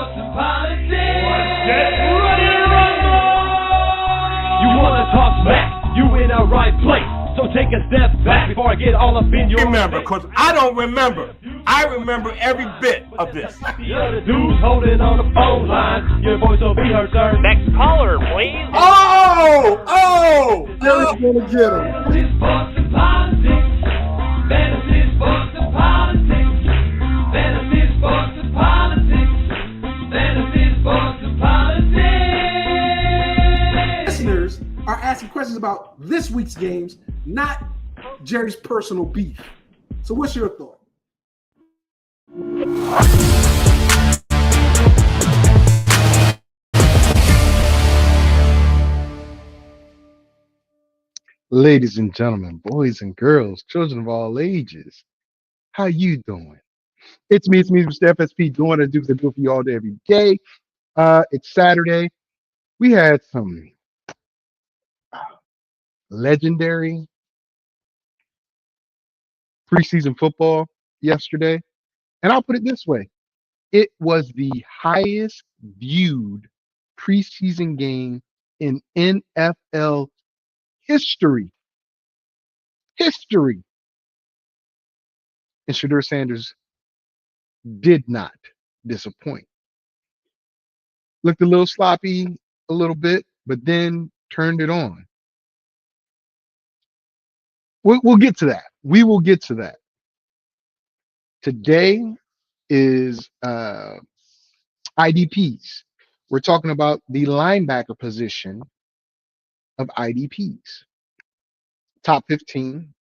sports and politics. Get ready to rumble! You wanna talk smack? You in the right place. So take a step back before I get all up in your remember, because I don't remember. I remember every bit of this. You're the dudes holding on the phone line. Your voice will be heard, sir. Next caller, please. Jerry's gonna get him. Fantasy sports and politics. Fantasy sports and politics. Fantasy sports and politics. Fantasy sports and politics. Listeners are asking questions about this week's games, not Jerry's personal beef. So what's your thought? Ladies and gentlemen, boys and girls, children of all ages, how you doing? It's me, Mr. FSP, doing what I do for you all day, every day. It's Saturday. We had some legendary preseason football yesterday. And I'll put it this way. It was the highest viewed preseason game in NFL history. And Shedeur Sanders did not disappoint. Looked a little sloppy a little bit, but then turned it on. We'll get to that. We will get to that. Today is IDPs. We're talking about the linebacker position of IDPs. Top 15.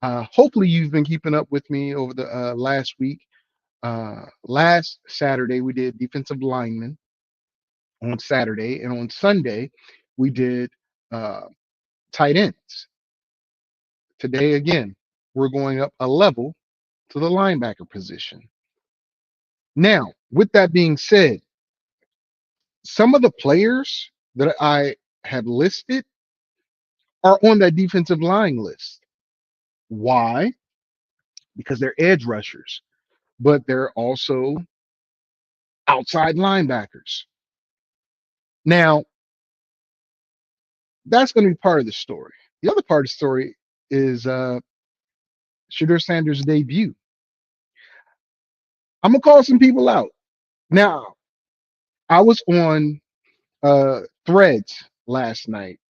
Hopefully you've been keeping up with me over the last week. Last Saturday, we did defensive linemen on Saturday, and on Sunday, we did tight ends. Today, again, we're going up a level to the linebacker position. Now, with that being said, some of the players that I have listed are on that defensive line list. Why? Because they're edge rushers, but they're also outside linebackers. Now, that's going to be part of the story. The other part of the story is Shedeur Sanders' debut. I'm going to call some people out. Now, I was on Threads last night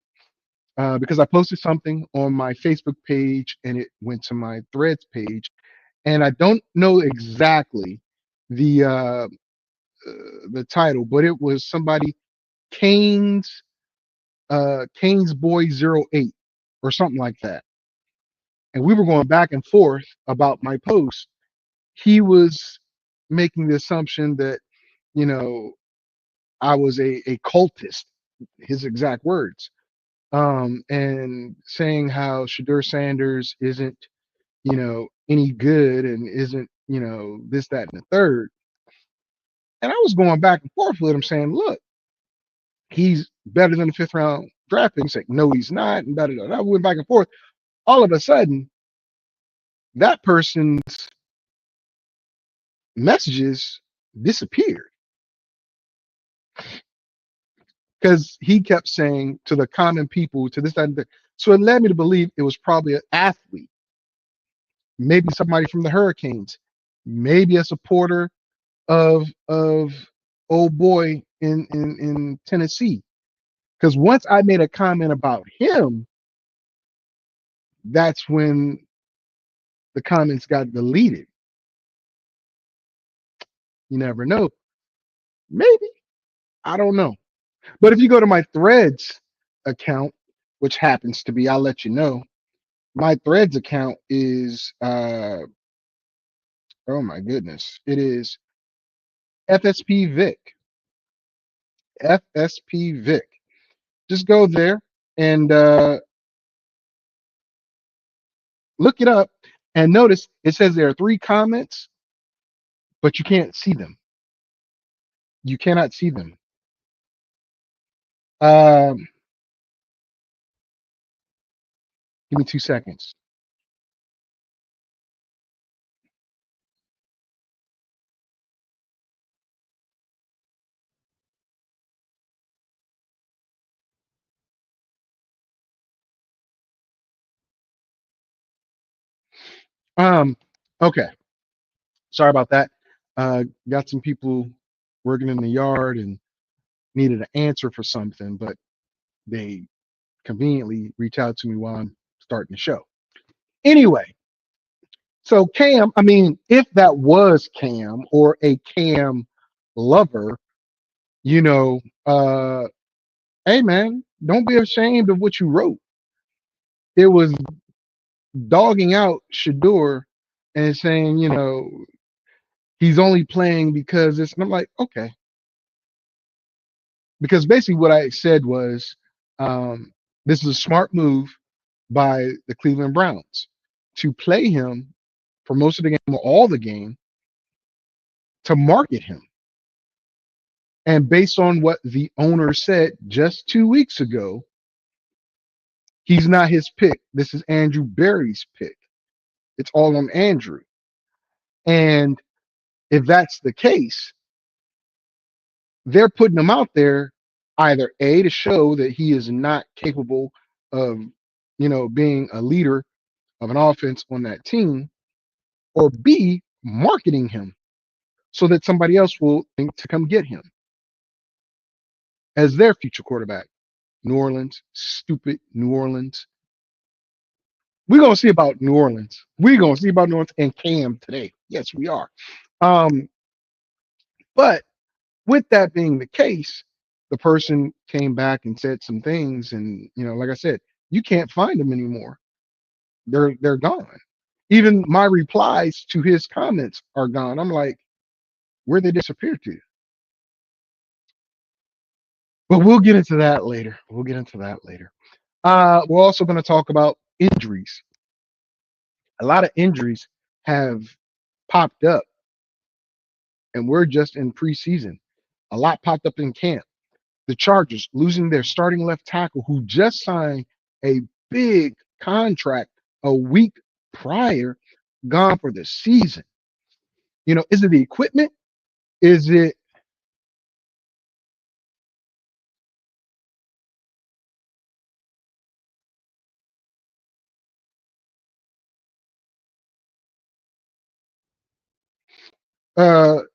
because I posted something on my Facebook page and it went to my Threads page. And I don't know exactly the title, but it was somebody Kane's Boy 08 or something like that. And we were going back and forth about my post. He was making the assumption that, you know, I was a cultist, his exact words, and saying how Shedeur Sanders isn't, you know, any good and isn't, you know, this, that, and the third. And I was going back and forth with him saying, look, he's better than the 5th round draft pick. He's like, no, he's not. And I went back and forth. All of a sudden, that person's messages disappeared because he kept saying to the common people, to this, that, and that. So it led me to believe it was probably an athlete, maybe somebody from the Hurricanes, maybe a supporter of old boy in Tennessee. Because once I made a comment about him, that's when the comments got deleted. You never know. Maybe. I don't know. But if you go to my Threads account, which happens to be, I'll let you know, my Threads account is, oh my goodness, it is FSP Vic. FSP Vic. Just go there and look it up and notice it says there are 3 comments, but you can't see them. You cannot see them. Give me 2 seconds. Okay. Sorry about that. Got some people working in the yard and needed an answer for something, but they conveniently reach out to me while I'm starting the show. Anyway, so Cam, I mean, if that was Cam or a Cam lover, you know, hey man, don't be ashamed of what you wrote. It was dogging out Shedeur and saying, he's only playing because it's, and I'm like, okay. Because basically what I said was, this is a smart move by the Cleveland Browns to play him for most of the game or all the game to market him. And based on what the owner said just 2 weeks ago, he's not his pick. This is Andrew Berry's pick. It's all on Andrew. And if that's the case, they're putting him out there either A, to show that he is not capable of, being a leader of an offense on that team, or B, marketing him so that somebody else will think to come get him as their future quarterback. New Orleans, stupid New Orleans. We're gonna see about New Orleans. We're gonna see about New Orleans and Cam today. Yes, we are. But with that being the case, the person came back and said some things, and like I said, you can't find them anymore. They're gone. Even my replies to his comments are gone. I'm like, where they disappear to? But we'll get into that later. We're also going to talk about injuries. A lot of injuries have popped up, and we're just in preseason. A lot popped up in camp. The Chargers losing their starting left tackle who just signed a big contract a week prior, gone for the season. Is it the equipment? Is it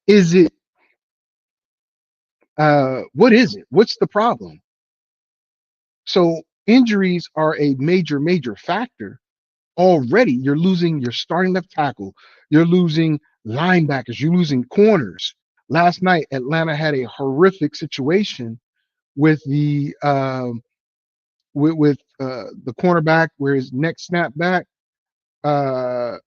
is it what is it? What's the problem? So injuries are a major factor. Already you're losing your starting left tackle, you're losing linebackers, you're losing corners. Last night Atlanta had a horrific situation with the the cornerback where his neck snapped back. uh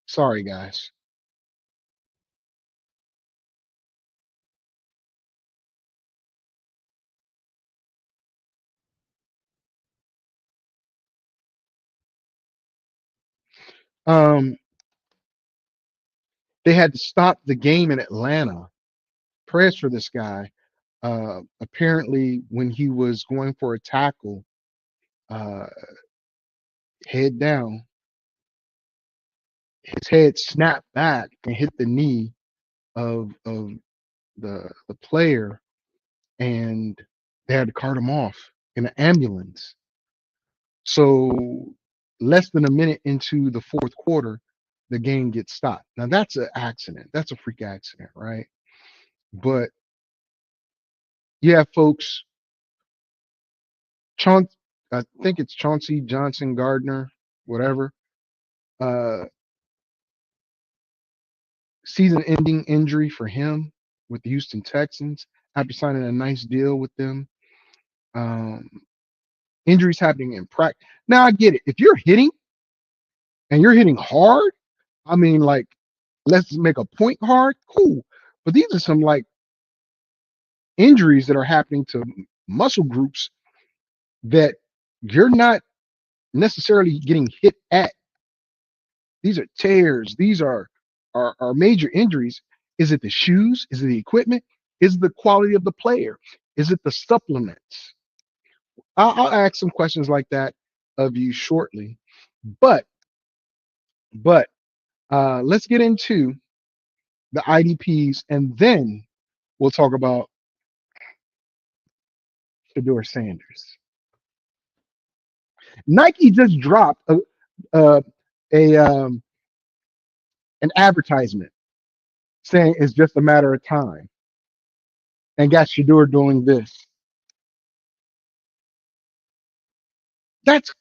Sorry guys. um they had to stop the game in Atlanta. Prayers for this guy. Apparently when he was going for a tackle, uh head down, his head snapped back and hit the knee of the player, and they had to cart him off in an ambulance. So less than a minute into the fourth quarter, the game gets stopped. Now that's an accident. That's a freak accident, right? But you have folks, Chaun I think it's Chauncey Johnson Gardner, whatever, uh, season-ending injury for him with the Houston Texans after signing a nice deal with them. Um, Injuries happening in practice. Now I get it. If you're hitting and you're hitting hard, I mean, like, let's make a point hard, cool. But these are some like injuries that are happening to muscle groups that you're not necessarily getting hit at. These are tears. These are major injuries. Is it the shoes? Is it the equipment? Is it the quality of the player? Is it the supplements? I'll ask some questions like that of you shortly. But but let's get into the IDPs, and then we'll talk about Shedeur Sanders. Nike just dropped a an advertisement saying it's just a matter of time, and got Shedeur doing this. That's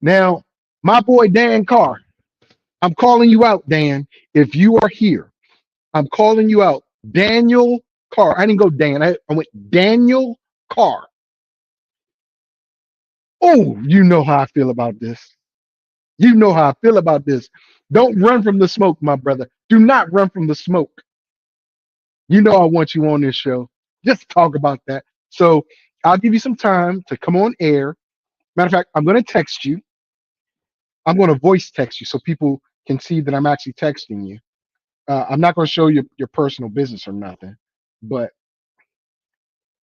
now my boy Dan Carr. I'm calling you out, Dan. If you are here, I'm calling you out. Daniel Carr. I didn't go Dan. I went Daniel Carr. Oh, you know how I feel about this. You know how I feel about this. Don't run from the smoke, my brother. Do not run from the smoke. You know I want you on this show. Just talk about that. So I'll give you some time to come on air. Matter of fact, I'm going to text you. I'm going to voice text you so people can see that I'm actually texting you. I'm not going to show you your personal business or nothing. But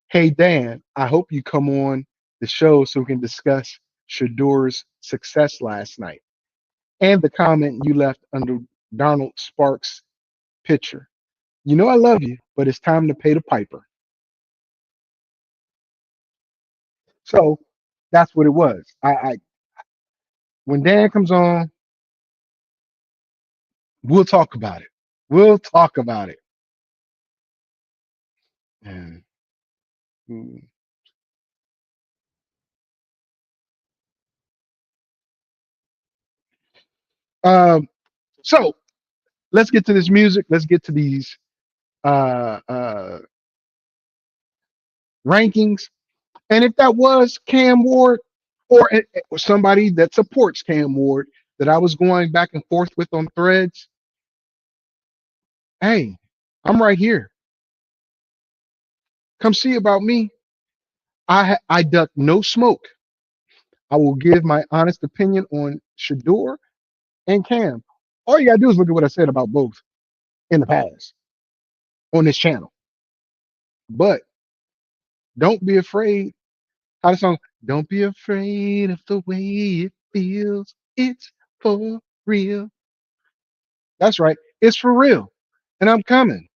hey, Dan, I hope you come on the show so we can discuss Shedeur's success last night and the comment you left under Donald Sparks' picture. You know I love you, but it's time to pay the piper. So that's what it was. I when Dan comes on, we'll talk about it. We'll talk about it. And, so let's get to this music. Let's get to these rankings. And if that was Cam Ward or somebody that supports Cam Ward that I was going back and forth with on threads, hey, I'm right here. Come see about me. I duck no smoke. I will give my honest opinion on Shedeur and Cam. All you gotta do is look at what I said about both in the past on this channel. But don't be afraid. How the song? Don't be afraid of the way it feels. It's for real. That's right. It's for real. And I'm coming.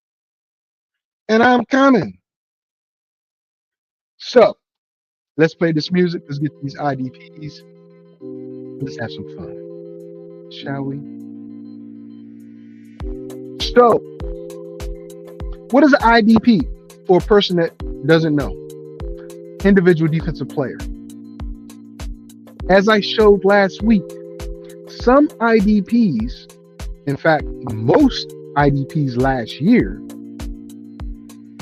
And I'm coming. So let's play this music. Let's get these IDPs. Let's have some fun. Shall we? So, what is an IDP for a person that doesn't know? Individual defensive player. As I showed last week, some IDPs, in fact, most IDPs last year,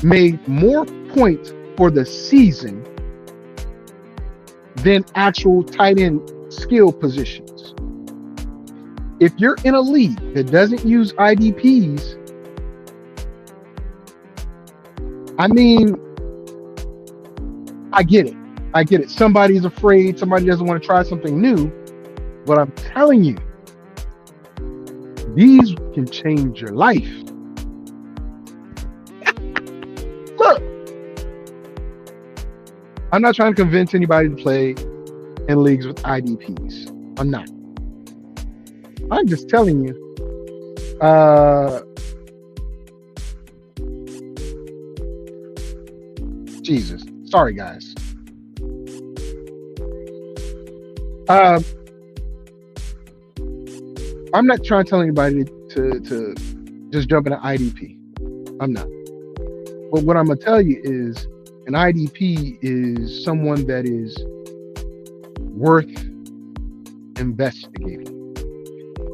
made more points for the season than actual tight end skill positions. If you're in a league that doesn't use IDPs, I mean, I get it. I get it. Somebody's afraid. Somebody doesn't want to try something new. But I'm telling you, these can change your life. Look, I'm not trying to convince anybody to play in leagues with IDPs. I'm not. I'm just telling you. Jesus. Sorry, guys. I'm not trying to tell anybody to just jump in an IDP. I'm not. But what I'm going to tell you is an IDP is someone that is worth investigating.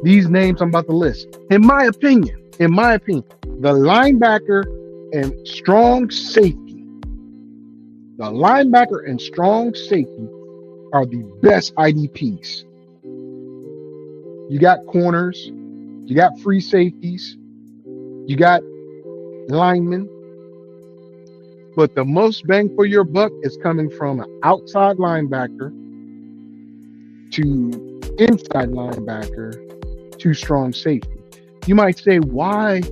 These names I'm about to list, in my opinion, the linebacker and strong safety. The linebacker and strong safety are the best IDPs. You got corners, you got free safeties, you got linemen, but the most bang for your buck is coming from an outside linebacker to inside linebacker to strong safety. You might say, why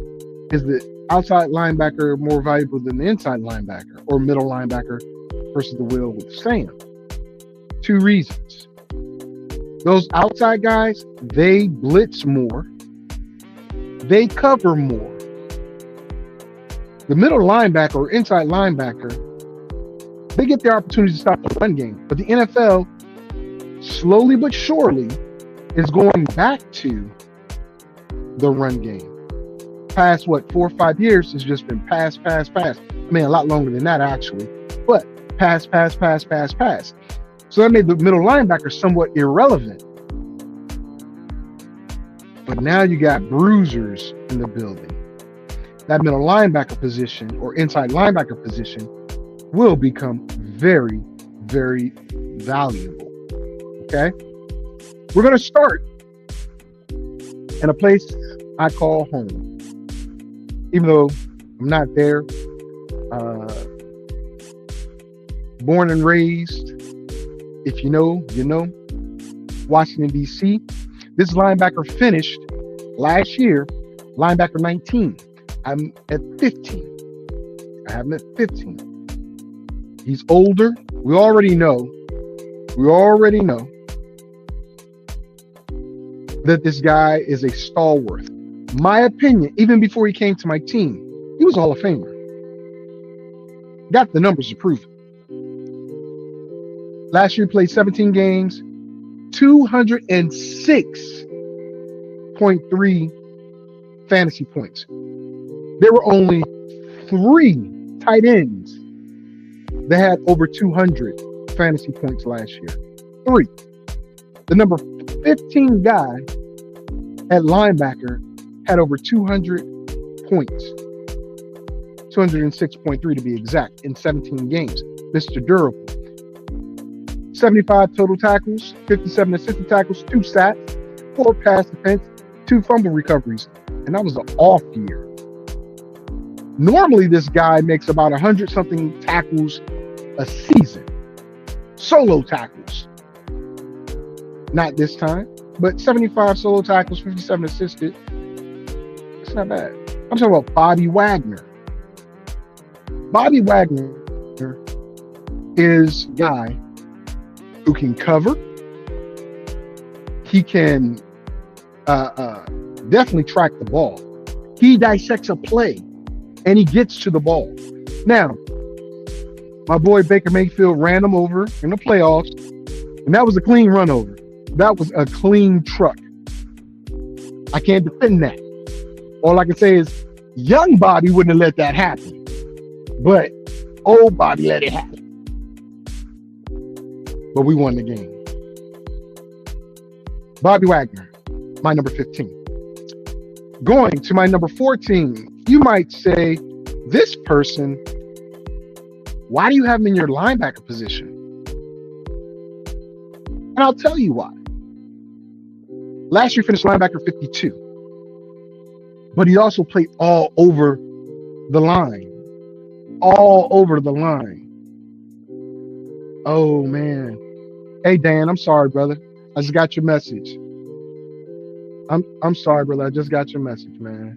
is the outside linebacker more valuable than the inside linebacker or middle linebacker versus the wheel with Sam? Two reasons. Those outside guys, they blitz more. They cover more. The middle linebacker or inside linebacker, they get the opportunity to stop the run game. But the NFL, slowly but surely is going back to the run game. Past 4 or 5 years has just been pass. I mean, a lot longer than that actually, but pass. So that made the middle linebacker somewhat irrelevant. But now you got bruisers in the building. That middle linebacker position or inside linebacker position will become very, very valuable. Okay? We're going to start in a place I call home. Even though I'm not there, born and raised, if you know, you know, Washington, D.C. This linebacker finished last year, linebacker 19. I'm at 15. I have him at 15. He's older. We already know that this guy is a stalwart. My opinion, even before he came to my team, he was a Hall of Famer. Got the numbers to prove it. Last year he played 17 games, 206.3 fantasy points. There were only 3 tight ends that had over 200 fantasy points last year. 3. The number 15 guy at linebacker had over 200 points. 206.3 to be exact in 17 games. Mr. Durable. 75 total tackles, 57 assisted tackles, 2 sacks, 4 pass defense, 2 fumble recoveries. And that was an off year. Normally, this guy makes about 100-something tackles a season. Solo tackles. Not this time, but 75 solo tackles, 57 assisted. That's not bad. I'm talking about Bobby Wagner. Bobby Wagner is a guy who can cover. He can definitely track the ball. He dissects a play, and he gets to the ball. Now, my boy Baker Mayfield ran him over in the playoffs, and that was a clean run over. That was a clean truck. I can't defend that. All I can say is young Bobby wouldn't have let that happen, but old Bobby let it happen. But we won the game. Bobby Wagner, my number 15. Going to my number 14, you might say, this person, why do you have him in your linebacker position? And I'll tell you why. Last year, finished linebacker 52. But he also played all over the line. All over the line. Oh, man. Hey, Dan, I'm sorry, brother. I just got your message. I'm sorry, brother. I just got your message, man.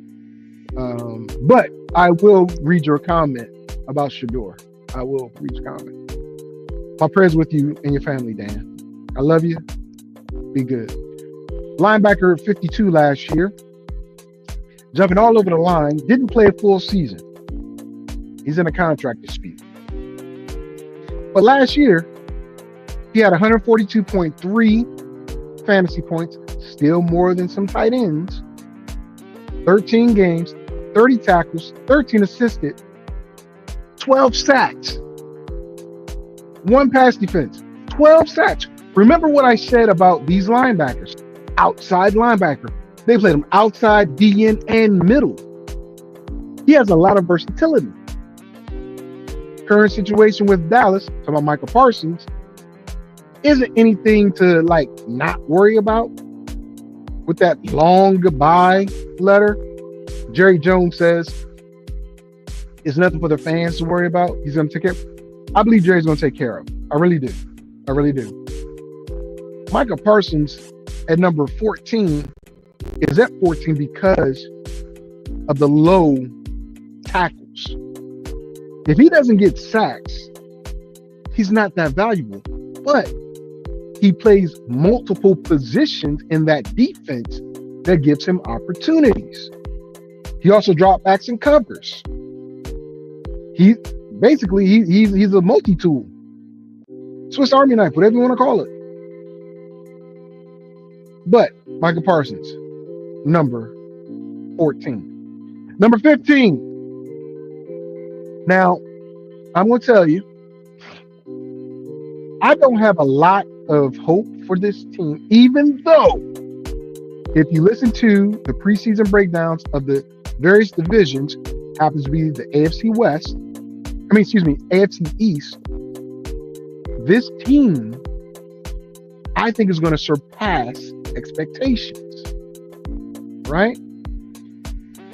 But I will read your comment about Shedeur. I will read your comment. My prayers with you and your family, Dan. I love you. Be good. Linebacker 52 last year. Jumping all over the line. Didn't play a full season. He's in a contract dispute. But last year, he had 142.3 fantasy points. Still more than some tight ends. 13 games, 30 tackles, 13 assisted, 12 sacks, 1 pass defense, 12 sacks. Remember what I said about these linebackers? Outside linebacker. They played him outside, DN, and middle. He has a lot of versatility. Current situation with Dallas, talking about Michael Parsons, isn't anything to not worry about. With that long goodbye letter, Jerry Jones says it's nothing for the fans to worry about. He's going to take care. I believe Jerry's going to take care of. I really do. I really do. Michael Parsons at number 14 is at 14 because of the low tackles. If he doesn't get sacks, he's not that valuable. But he plays multiple positions in that defense that gives him opportunities. He also drop backs and covers. He's a multi-tool. Swiss Army knife, whatever you want to call it. But Michael Parsons, number 14. Number 15. Now, I'm going to tell you, I don't have a lot of hope for this team, even though if you listen to the preseason breakdowns of the various divisions, happens to be the AFC East, this team, I think, is going to surpass expectations, right?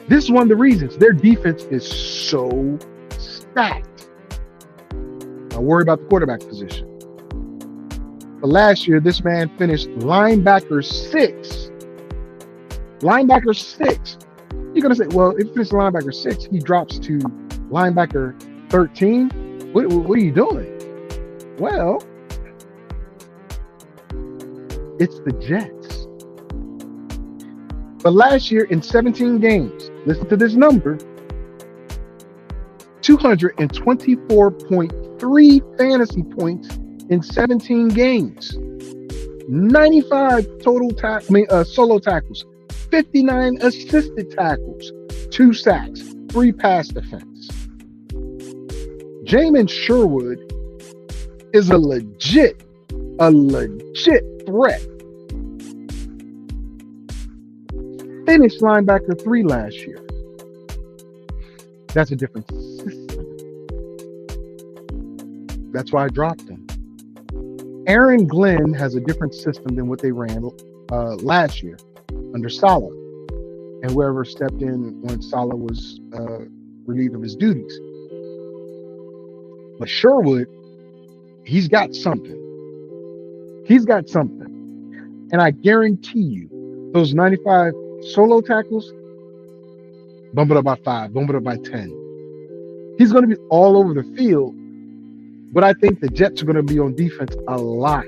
This is one of the reasons their defense is so stacked. I worry about the quarterback position. But last year, this man finished linebacker 6. Linebacker 6. You're going to say, well, if he finished linebacker 6, he drops to linebacker 13. What are you doing? Well, it's the Jets. But last year in 17 games, listen to this number, 224.3 fantasy points in 17 games, 95 total solo tackles, 59 assisted tackles, 2 sacks, 3 pass defense. Jamin Sherwood is a legit threat. Finished linebacker 3 last year. That's a different system. That's why I dropped him. Aaron Glenn has a different system than what they ran last year under Saleh, and whoever stepped in when Saleh was relieved of his duties. But Sherwood, he's got something. And I guarantee you, those 95 solo tackles, bump it up by 5, bump it up by 10. He's going to be all over the field, but I think the Jets are going to be on defense a lot.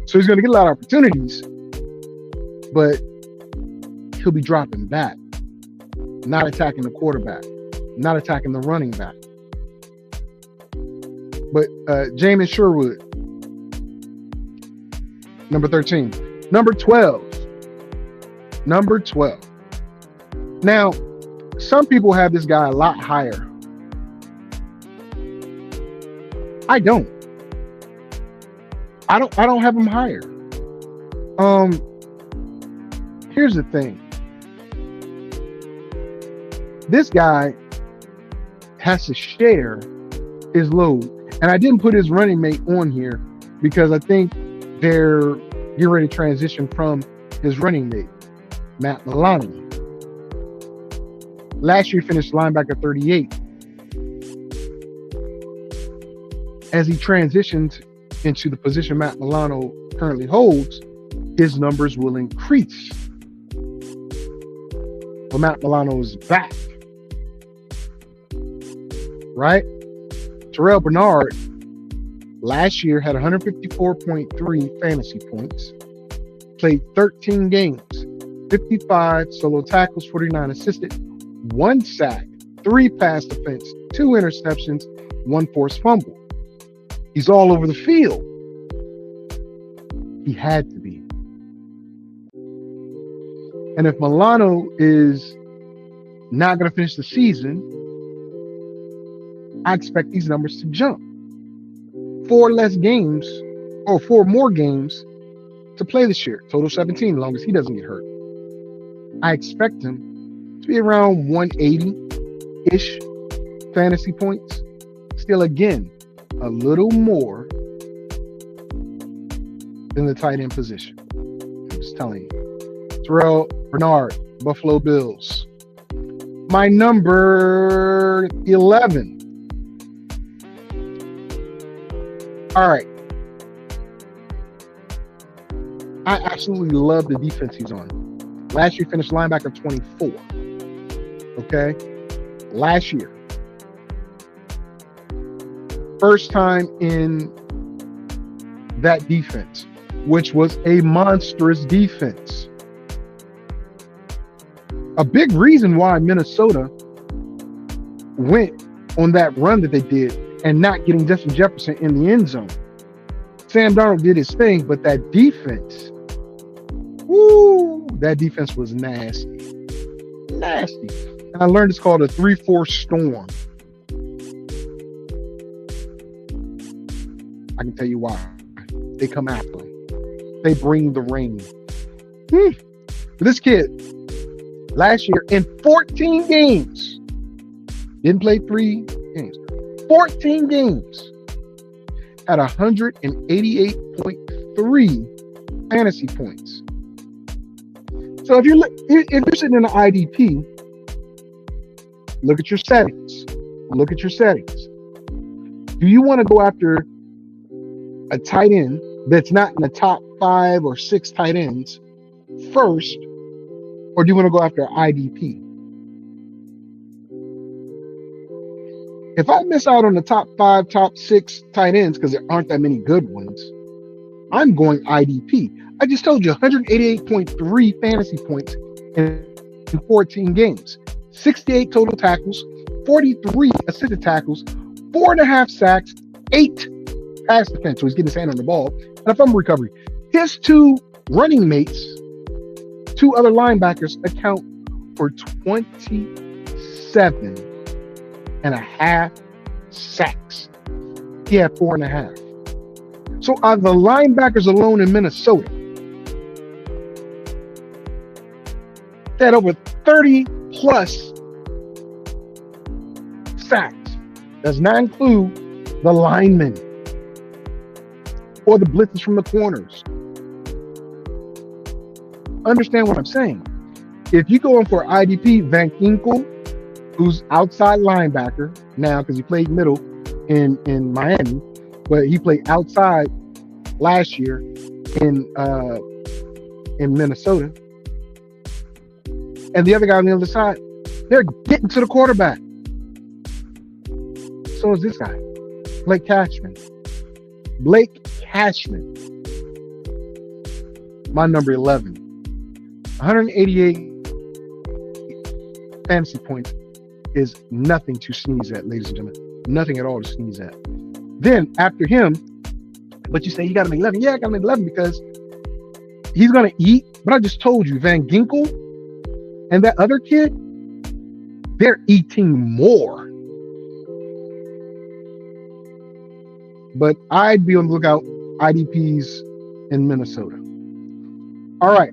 So he's going to get a lot of opportunities, but he'll be dropping back, not attacking the quarterback, not attacking the running back. But Jamin Sherwood, number 13. Number 12. Now, some people have this guy a lot higher. I don't have him higher. Here's the thing. This guy has to share his load. And I didn't put his running mate on here because I think they're getting ready to transition from his running mate, Matt Milano. Last year, he finished linebacker 38. As he transitions into the position Matt Milano currently holds, his numbers will increase. Well, Matt Milano is back, right? Terrell Bernard last year had 154.3 fantasy points, played 13 games, 55 solo tackles, 49 assisted, 1 sack, 3 pass defense, 2 interceptions, 1 forced fumble. He's all over the field. He had to be. And if Milano is not going to finish the season, I expect these numbers to jump. 4 more games to play this year. Total 17, as long as he doesn't get hurt. I expect him to be around 180-ish fantasy points. Still, again, a little more than the tight end position. I'm just telling you. Terrell Bernard, Buffalo Bills. My number 11. All right. I absolutely love the defense he's on. Last year, finished linebacker 24. Okay? Last year. First time in that defense, which was a monstrous defense. A big reason why Minnesota went on that run that they did and not getting Justin Jefferson in the end zone. Sam Darnold did his thing, but that defense Woo! That defense was nasty. Nasty. And I learned it's called a 3-4 storm. I can tell you why. They come after him. They bring the rain. This kid, last year in 14 games, didn't play 3 games, 14 games, had 188.3 fantasy points. So if you're sitting in an IDP, look at your settings. Look at your settings. Do you want to go after a tight end that's not in the top 5 or 6 tight ends first, or do you want to go after an IDP? If I miss out on the top 5, top 6 tight ends because there aren't that many good ones, I'm going IDP. I just told you 188.3 fantasy points in 14 games, 68 total tackles, 43 assisted tackles, 4.5 sacks, 8 pass defense. So he's getting his hand on the ball, and a fumble recovery. His 2 running mates, 2 other linebackers, account for 27.5 sacks. He had 4.5. So are the linebackers alone in Minnesota, they had over 30 plus sacks. Does not include the linemen or the blitzes from the corners. Understand what I'm saying? If you go in for IDP, Van Ginkel, who's outside linebacker now because he played middle in Miami, but he played outside last year in Minnesota. And the other guy on the other side, they're getting to the quarterback. So is this guy, Blake Cashman. My number 11. 188 fantasy points is nothing to sneeze at, ladies and gentlemen. Nothing at all to sneeze at. Then after him, but you say you got to make 11. Yeah, I got to make 11 because he's going to eat. But I just told you, Van Ginkel and that other kid, they're eating more. But I'd be on the lookout, IDPs in Minnesota. All right.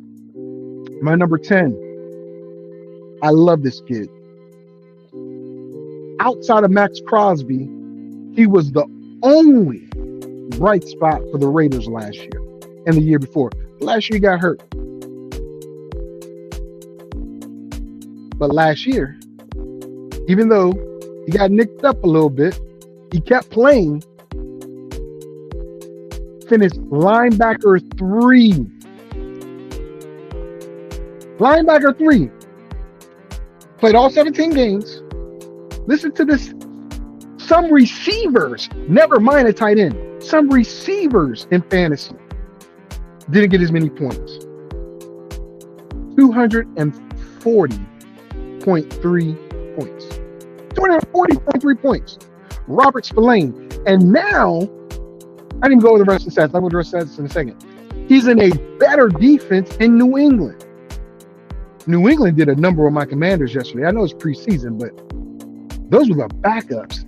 My number 10. I love this kid. Outside of Max Crosby, he was the only bright spot for the Raiders last year and the year before. Last year he got hurt. But last year, even though he got nicked up a little bit, he kept playing. Finished linebacker 3. Linebacker 3. Played all 17 games. Listen to this. Some receivers, never mind a tight end, some receivers in fantasy didn't get as many points. 240.3 points. 240.3 points. Robert Spillane. And now, I didn't go over the rest of the stats. I'll go over the rest of the stats in a second. He's in a better defense in New England. New England did a number on my Commanders yesterday. I know it's preseason, but those were the backups.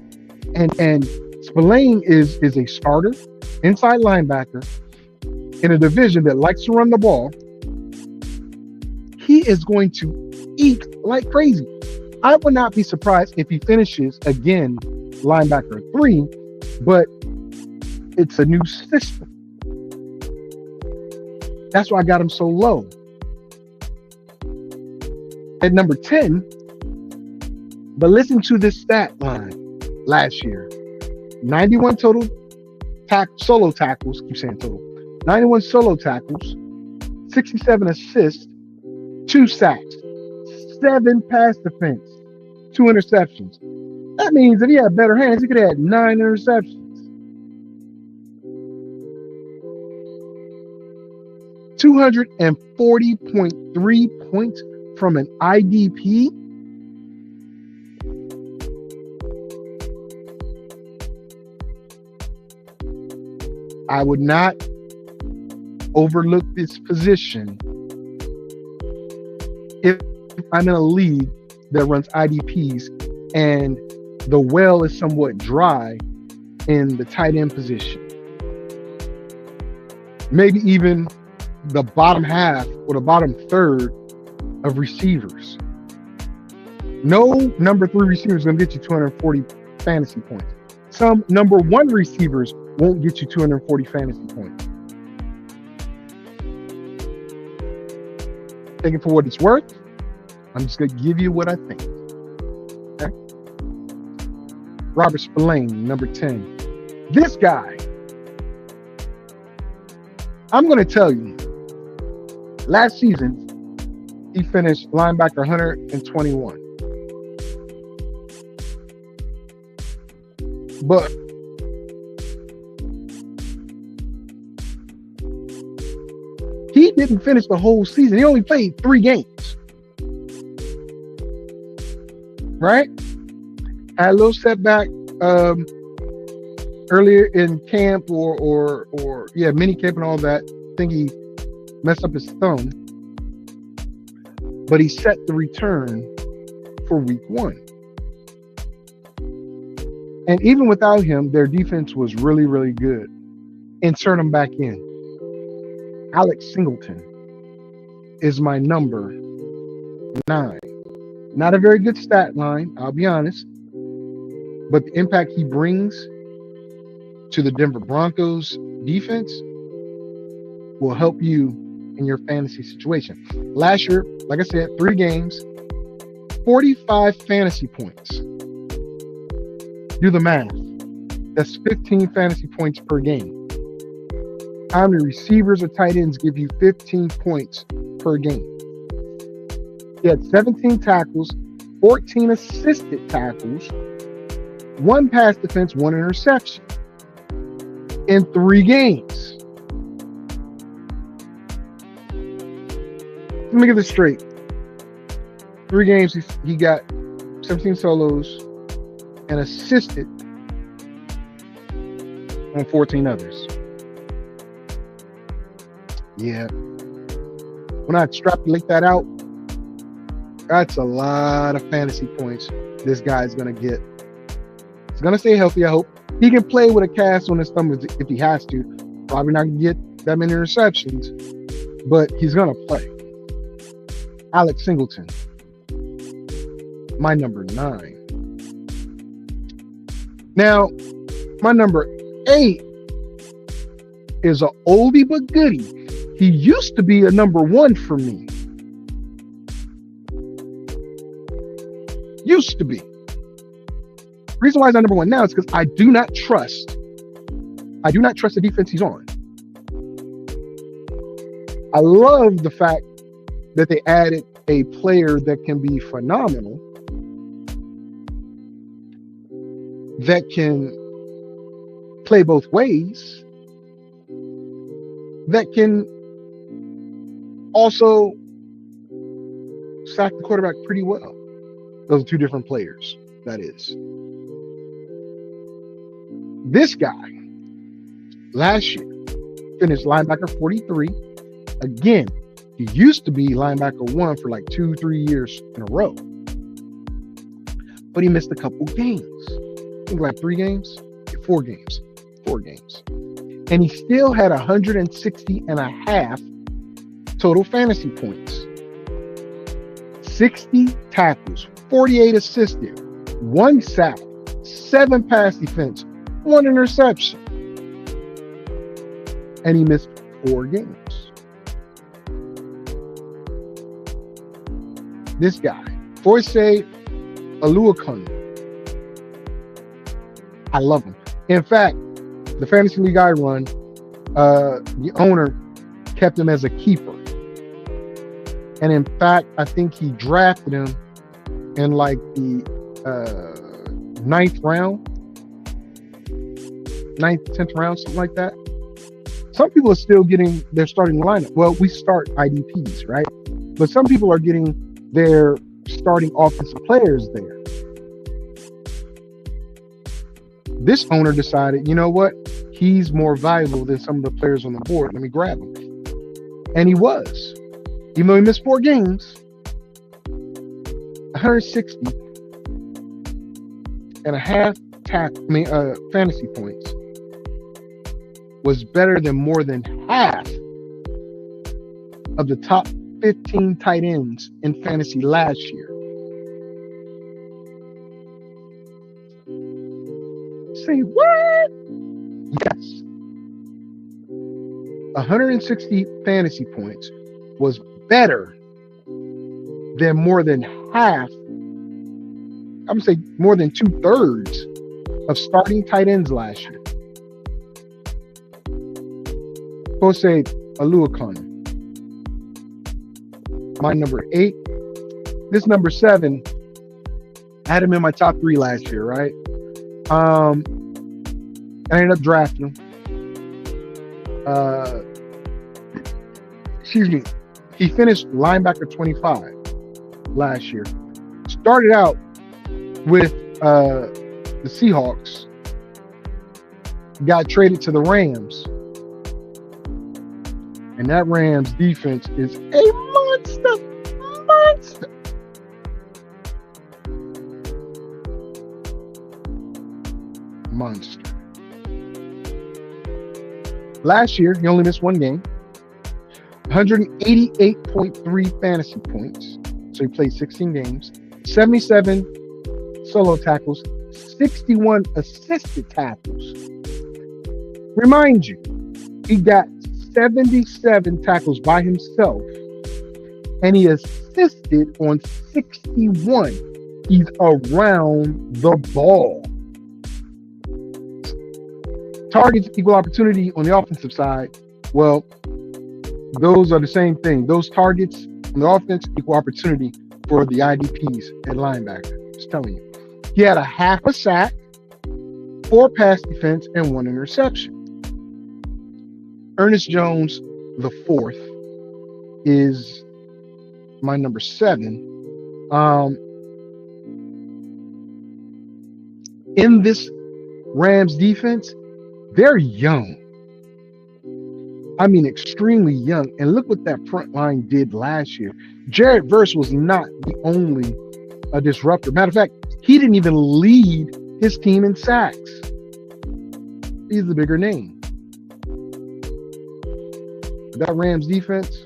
And Spillane is a starter, inside linebacker, in a division that likes to run the ball. He is going to eat like crazy. I would not be surprised if he finishes again linebacker 3, but it's a new system. That's why I got him so low. At number 10, but listen to this stat line last year. 91 total solo tackles, keep saying total. 91 solo tackles, 67 assists, 2 sacks, 7 pass defense, 2 interceptions. That means if he had better hands, he could have had 9 interceptions. 240.3 points from an IDP. I would not overlook this position if I'm in a league that runs IDPs and the well is somewhat dry in the tight end position, maybe even the bottom half or the bottom third of receivers. No number 3 receiver is going to get you 240 fantasy points. Some number 1 receivers won't get you 240 fantasy points. Take it for what it's worth. I'm just going to give you what I think. Okay? Robert Spillane, number 10. This guy, I'm going to tell you, last season, he finished linebacker 121. But he didn't finish the whole season. He only played 3 games. Right? Had a little setback earlier in camp or mini camp and all that. I think he messed up his thumb. But he set the return for week 1. And even without him, their defense was really, really good. Insert him back in. Alex Singleton is my number 9. Not a very good stat line, I'll be honest. But the impact he brings to the Denver Broncos defense will help you in your fantasy situation. Last year, like I said, 3 games, 45 fantasy points. Do the math. That's 15 fantasy points per game. How many receivers or tight ends give you 15 points per game? He had 17 tackles, 14 assisted tackles, 1 pass defense, 1 interception in 3 games. Let me get this straight. 3 games, he got 17 solos and assisted on 14 others. Yeah. When I extrapolate that out, that's a lot of fantasy points this guy's going to get. He's going to stay healthy, I hope. He can play with a cast on his thumb if he has to. Probably not going to get that many interceptions, but he's going to play. Alex Singleton, my number 9. Now, my number 8 is a oldie but goodie. He used to be a number 1 for me. Used to be. Reason why he's not number 1 now is because I do not trust the defense he's on. I love the fact that they added a player that can be phenomenal, that can play both ways, that can also sack the quarterback pretty well. Those are 2 different players, that is. This guy, last year, finished linebacker 43. Again, he used to be linebacker 1 for like 2-3 years in a row. But he missed a couple games. I think like 3 games? 4 games. 4 games. And he still had 160 and a half total fantasy points. 60 tackles, 48 assisted, 1 sack, 7 pass defense, 1 interception. And he missed 4 games. This guy, Foyce Oluokun. I love him. In fact, the fantasy league I run, the owner kept him as a keeper. And in fact, I think he drafted him in like the 9th round, 9th, 10th round, something like that. Some people are still getting their starting lineup. Well, we start IDPs, right? But some people are getting their starting offensive players there. This owner decided, you know what? He's more valuable than some of the players on the board. Let me grab him. And he was. Even though he missed 4 games, 160 and a half fantasy points was better than more than half of the top 15 tight ends in fantasy last year. Say what? Yes. 160 fantasy points was better than more than half, I'm going to say more than 2/3 of starting tight ends last year. Jose Aluakon, my number 8. This number 7, I had him in my top 3 last year, right? I ended up drafting him. He finished linebacker 25 last year. Started out with the Seahawks. Got traded to the Rams. And that Rams defense is a monster. Monster. Last year, he only missed one game. 188.3 fantasy points. So he played 16 games. 77 solo tackles. 61 assisted tackles. Remind you, he got 77 tackles by himself. And he assisted on 61. He's around the ball. Targets, equal opportunity on the offensive side. Well, those are the same thing. Those targets on the offense, equal opportunity for the IDPs at linebacker. Just telling you. He had a half a sack, 4 pass defense, and 1 interception. Ernest Jones, the 4th, is my number 7. In this Rams defense, they're young. I mean, extremely young. And look what that front line did last year. Jared Verse was not the only disruptor. Matter of fact, he didn't even lead his team in sacks. He's the bigger name. That Rams defense,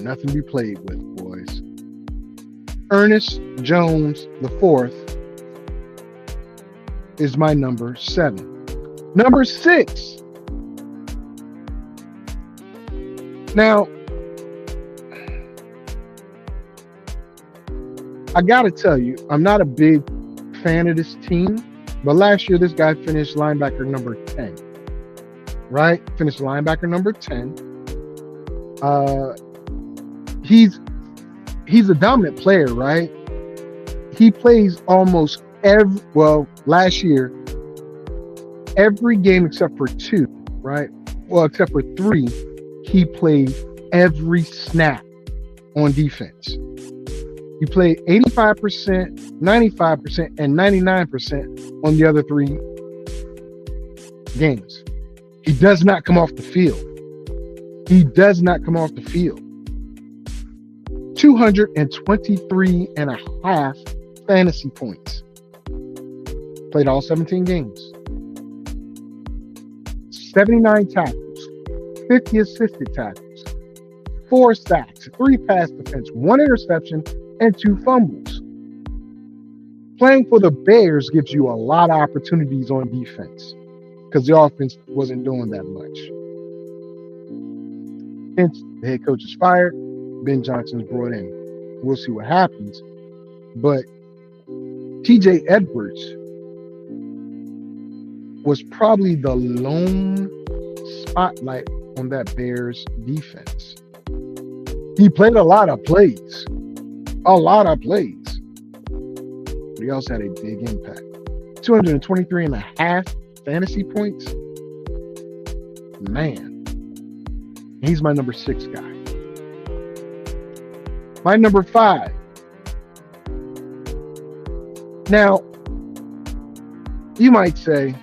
nothing to be played with, boys. Ernest Jones, the 4th, is my number 7. Number 6. Now, I gotta tell you, I'm not a big fan of this team, but last year this guy finished linebacker number 10. Right? Finished linebacker number 10. He's a dominant player, right? He plays almost last year, every game except for 2, right? Well, except for 3, he played every snap on defense. He played 85%, 95%, and 99% on the other 3 games. He does not come off the field. 223 and a half fantasy points. Played all 17 games. 79 tackles, 50 assisted tackles, 4 sacks, 3 pass defense, 1 interception, and 2 fumbles. Playing for the Bears gives you a lot of opportunities on defense because the offense wasn't doing that much. Hence, the head coach is fired. Ben Johnson's brought in. We'll see what happens. But TJ Edwards was probably the lone spotlight on that Bears defense. He played a lot of plays. But he also had a big impact. 223 and a half fantasy points. Man. He's my number 6 guy. My number 5. Now, you might say,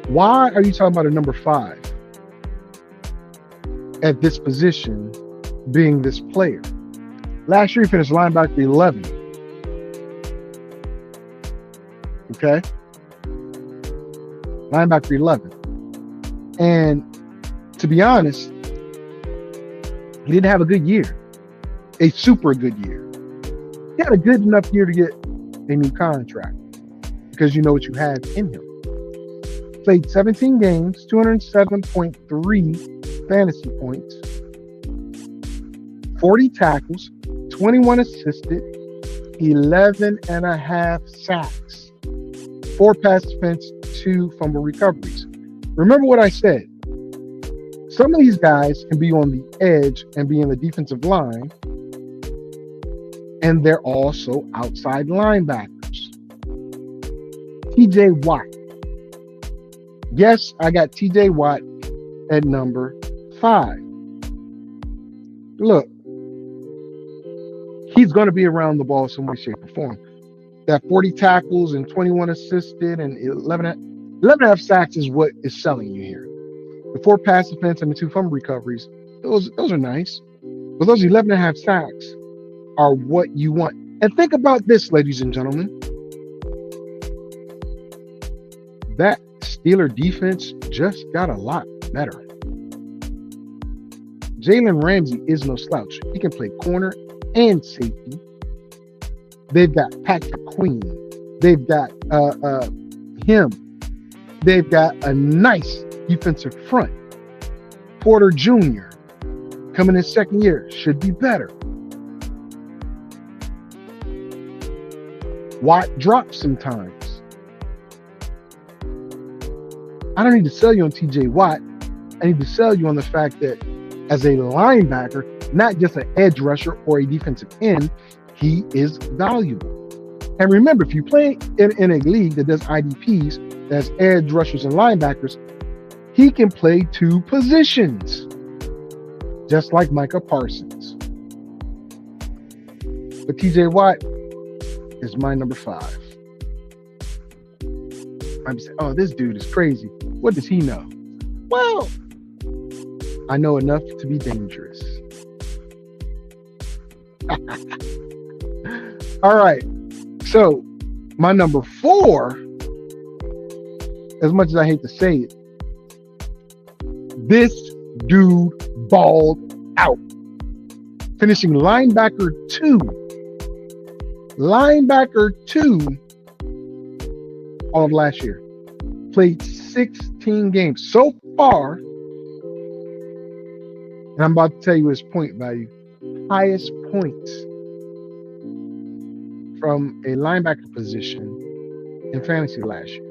why are you talking about a number 5 at this position being this player? Last year, he finished linebacker 11. Okay? Linebacker 11. And to be honest, he didn't have a good year. A super good year. He had a good enough year to get a new contract because you know what you have in him. Played 17 games, 207.3 fantasy points, 40 tackles, 21 assisted, 11 and a half sacks, 4 pass defense, 2 fumble recoveries. Remember what I said. Some of these guys can be on the edge and be in the defensive line, and they're also outside linebackers. TJ Watt. Yes, I got TJ Watt at number 5. Look, he's going to be around the ball some way, shape, or form. That 40 tackles and 21 assisted and 11 and a half sacks is what is selling you here. The 4 pass defense and the 2 fumble recoveries, those are nice. But those 11 and a half sacks are what you want. And think about this, ladies and gentlemen. That Steeler defense just got a lot better. Jalen Ramsey is no slouch. He can play corner and safety. They've got Patrick Queen. They've got him. They've got a nice defensive front. Porter Jr. coming in second year should be better. Watt drops sometimes. I don't need to sell you on TJ Watt. I need to sell you on the fact that as a linebacker, not just an edge rusher or a defensive end, he is valuable. And remember, if you play in a league that does IDPs, that's edge rushers and linebackers, he can play 2 positions, just like Micah Parsons. But TJ Watt is my number 5. I'm saying, oh, this dude is crazy. What does he know? Well, I know enough to be dangerous. All right. So, my number 4, as much as I hate to say it, this dude balled out. Finishing linebacker 2. Linebacker 2 all of last year. Played 16 games so far. And I'm about to tell you his point value. Highest points from a linebacker position in fantasy last year.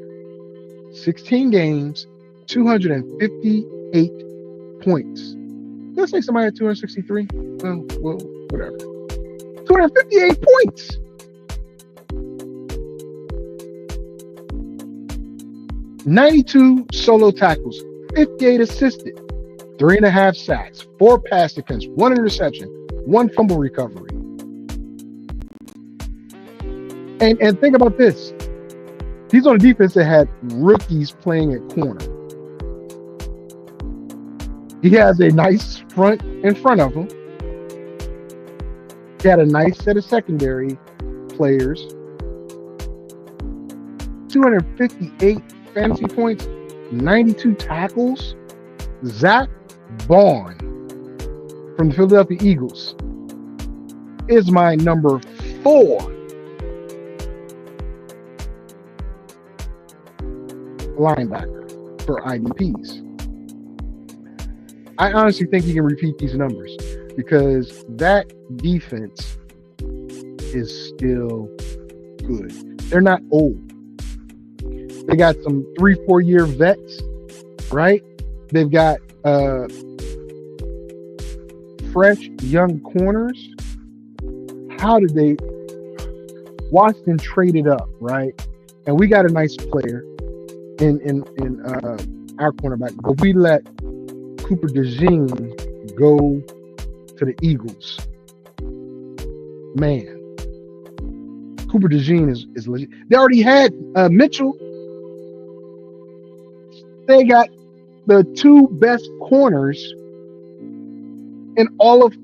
16 games, 258 points. Let's say somebody had 263. Well, whatever. 258 points. $92 solo tackles, 58 assisted, 3.5 sacks, 4 pass defense, 1 interception, 1 fumble recovery. And think about this. He's on a defense that had rookies playing at corner. He has a nice front in front of him. He had a nice set of secondary players. 258 fantasy points, 92 tackles. Zach Bond from the Philadelphia Eagles is my number 4 linebacker for IDPs. I honestly think he can repeat these numbers because that defense is still good. They're not old. They got some 3-4 year vets, right? They've got fresh young corners. How did they? Washington traded up, right? And we got a nice player in our cornerback, but we let Cooper DeJean go to the Eagles. Man, Cooper DeJean is legit. They already had Mitchell. They got the 2 best corners in all of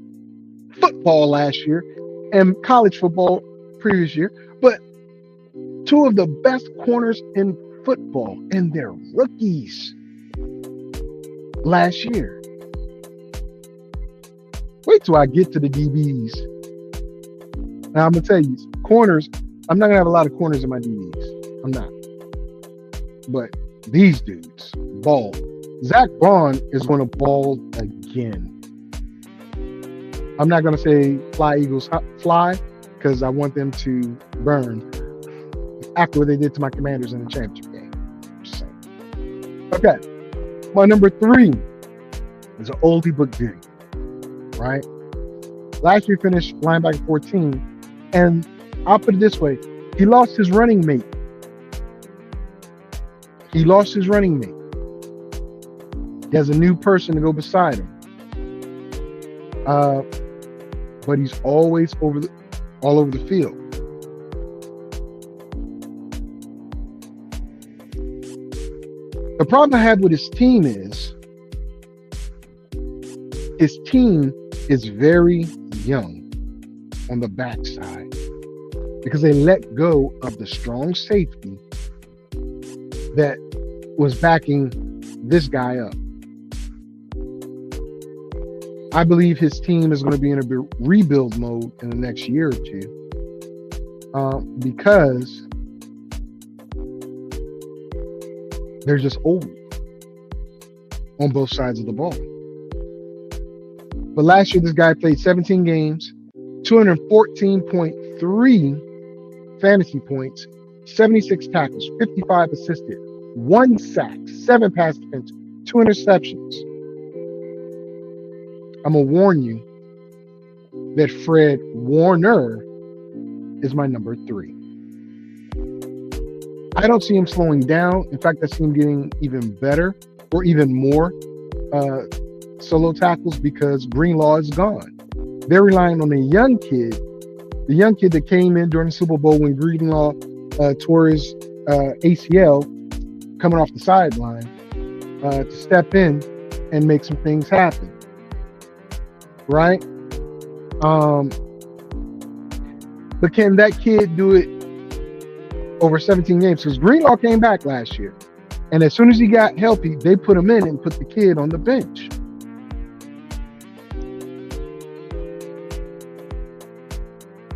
football last year, and college football previous year, but two of the best corners in football, and they're rookies last year. Wait till I get to the DBs. Now I'm gonna tell you, corners. I'm not gonna have a lot of corners in my DBs. I'm not. But these dudes ball. Zach Braun is gonna ball again. I'm not gonna say fly Eagles fly because I want them to burn after what they did to my Commanders in the championship game. Just saying. Okay, my number 3 is an oldie but goodie. Right? Last year finished linebacker 14, and I'll put it this way: he lost his running mate. He lost his running mate. He has a new person to go beside him. But he's always all over the field. The problem I had with his team is very young on the backside because they let go of the strong safety that was backing this guy up. I believe his team is going to be in a rebuild mode in the next year or two because they're just old on both sides of the ball. But last year, this guy played 17 games, 214.3 fantasy points, 76 tackles, 55 assisted, 1 sack, 7 pass defense, 2 interceptions. I'm going to warn you that Fred Warner is my number 3. I don't see him slowing down. In fact, I see him getting even better or even more solo tackles because Greenlaw is gone. They're relying on the young kid that came in during the Super Bowl when Greenlaw tore his ACL coming off the sideline to step in and make some things happen. Right? But can that kid do it over 17 games? Because Greenlaw came back last year. And as soon as he got healthy, they put him in and put the kid on the bench.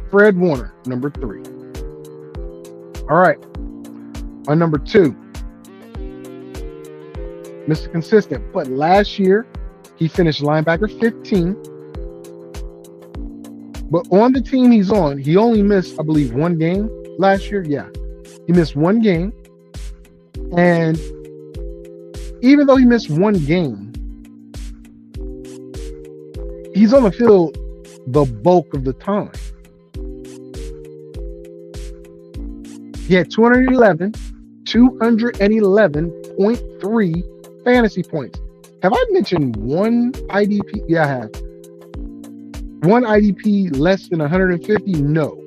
Fred Warner, number 3. All right. On number 2, Mr. Consistent. But last year, he finished linebacker 15. But on the team he's on, he only missed, I believe, 1 game last year. Yeah. He missed 1 game. And even though he missed 1 game, he's on the field the bulk of the time. He had 211.3 fantasy points. Have I mentioned 1 IDP? Yeah, I have. 1 IDP less than 150? No.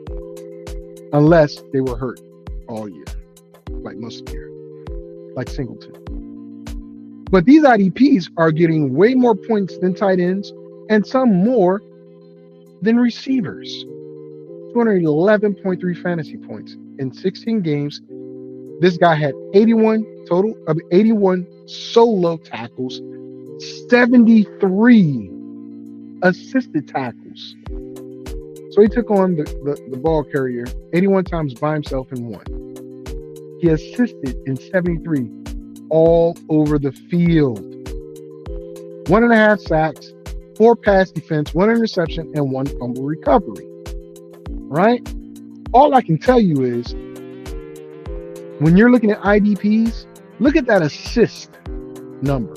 Unless they were hurt all year, like most of the year, like Singleton. But these IDPs are getting way more points than tight ends and some more than receivers. 211.3 fantasy points in 16 games. This guy had 81 solo tackles, 73 assisted tackles. So he took on the ball carrier 81 times by himself and won. He assisted in 73 all over the field. 1.5 sacks, 4 pass defense, 1 interception, and 1 fumble recovery. Right? All I can tell you is when you're looking at IDPs, look at that assist number.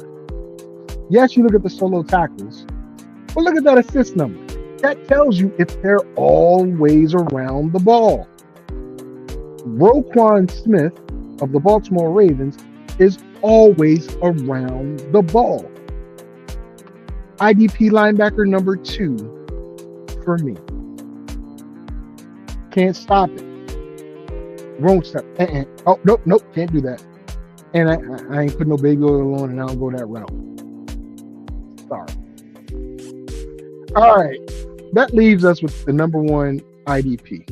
Yes, you look at the solo tackles, but look at that assist number. That tells you if they're always around the ball. Roquan Smith of the Baltimore Ravens is always around the ball. IDP linebacker number 2 for me. Can't stop it. Won't stop. Oh, nope, can't do that. And I ain't put no baby oil on and I don't go that route. Sorry. All right. that leaves us with the number one IDP.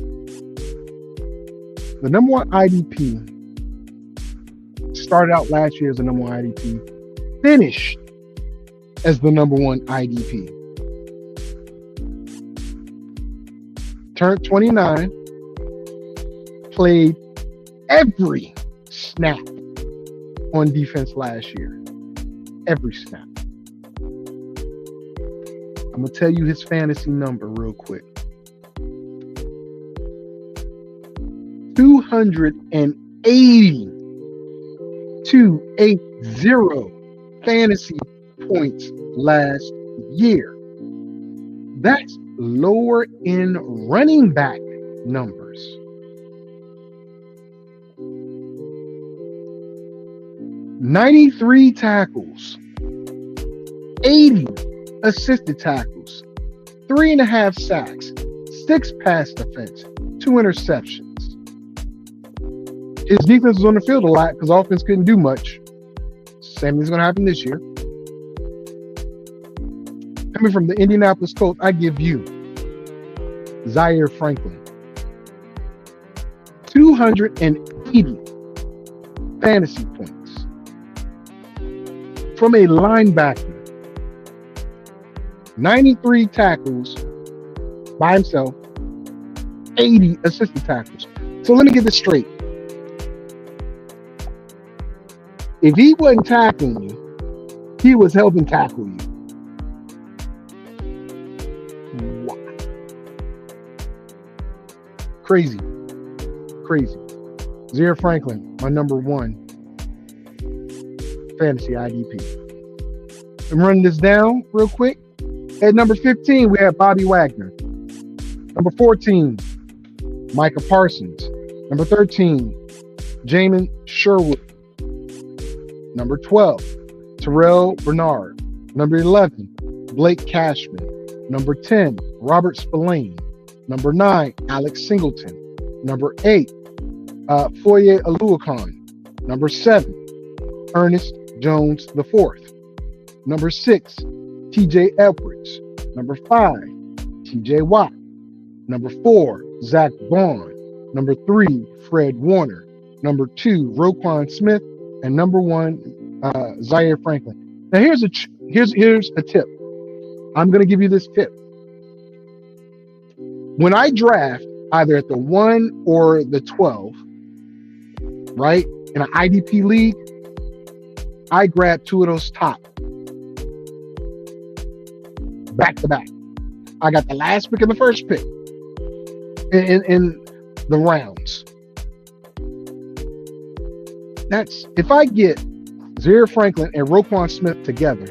The number one IDP started out last year as the number one IDP, finished as the number one IDP. Turned 29, played every snap on defense last year. Every snap. I'm going to tell you his fantasy number real quick. 280 fantasy points last year. That's lower in running back numbers. "93 tackles, 80 assisted tackles, 3.5 sacks, 6 pass defense, 2 interceptions. His defense was on the field a lot because offense couldn't do much. Same thing's going to happen this year. Coming from the Indianapolis Colts, I give you Zaire Franklin. 280 fantasy points. From a linebacker, 93 tackles by himself, 80 assisted tackles. So let me get this straight. If he wasn't tackling you, he was helping tackle you. Wow. Crazy. Zaire Franklin, my number one fantasy IDP. I'm running this down real quick. At number 15, we have Bobby Wagner. Number 14, Micah Parsons. Number 13, Jamin Sherwood. Number 12, Terrell Bernard. Number 11, Blake Cashman. Number 10, Robert Spillane. Number 9, Alex Singleton. Number 8, Foye Oluokun. Number 7, Ernest Jones IV. Number 6, TJ Edwards. Number 5, TJ Watt. Number 4, Zach Vaughn. Number 3, Fred Warner. Number 2, Roquan Smith. And number 1, Zaire Franklin. Now here's a tip. I'm going to give you this tip. When I draft either at the 1 or the 12, right, in an IDP league, I grab 2 of those top back to back. I got the last pick and the first pick in the rounds. That's if I get Zaire Franklin and Roquan Smith together,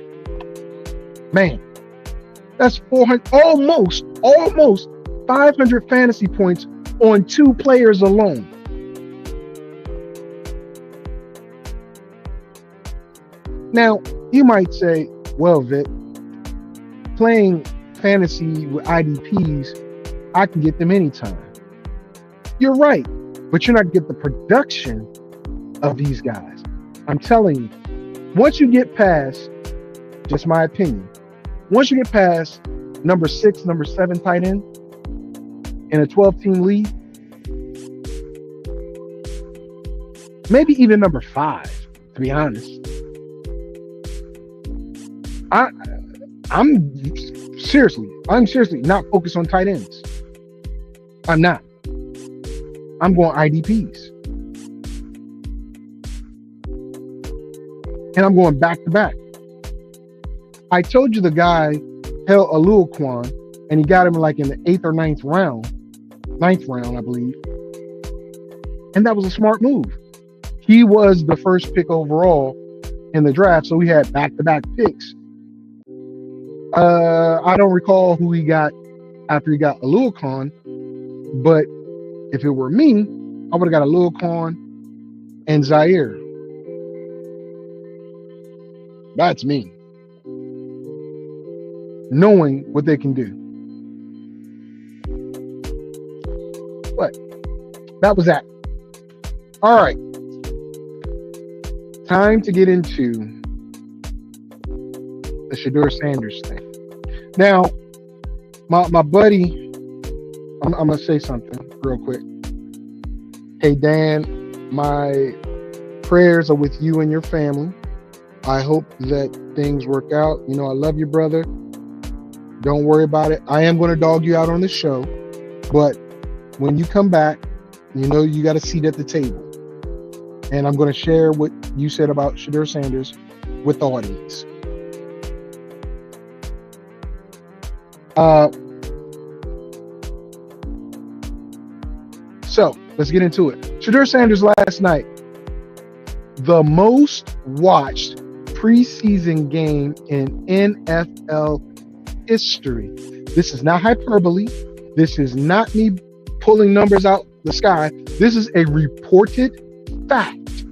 man, that's 400, almost 500 fantasy points on 2 players alone. Now, you might say, well, Vic, playing fantasy with IDPs, I can get them anytime. You're right, but you're not getting the production of these guys. I'm telling you, once you get past, just my opinion, once you get past number 6, number 7 tight end in a 12-team league, maybe even number 5, to be honest, I'm seriously not focused on tight ends. I'm not. I'm going IDPs. And I'm going back to back. I told you the guy held Oluokun, and he got him like in the 8th or 9th round. 9th round, I believe. And that was a smart move. He was the first pick overall in the draft, so we had back-to-back picks. I don't recall who he got after he got Oluokun, but if it were me, I would have got Oluokun and Zaire. That's me. Knowing what they can do. But that was that. All right. Time to get into the Shedeur Sanders thing. Now, My buddy, I'm gonna say something real quick. Hey Dan, my prayers are with you and your family. I hope that things work out. You know, I love you, brother. Don't worry about it. I am going to dog you out on the show, but when you come back, you know you got a seat at the table. And I'm going to share what you said about Shedeur Sanders with the audience. So let's get into it. Shedeur Sanders last night, the most watched preseason game in NFL history. This is not hyperbole. This is not me pulling numbers out the sky. This is a reported fact.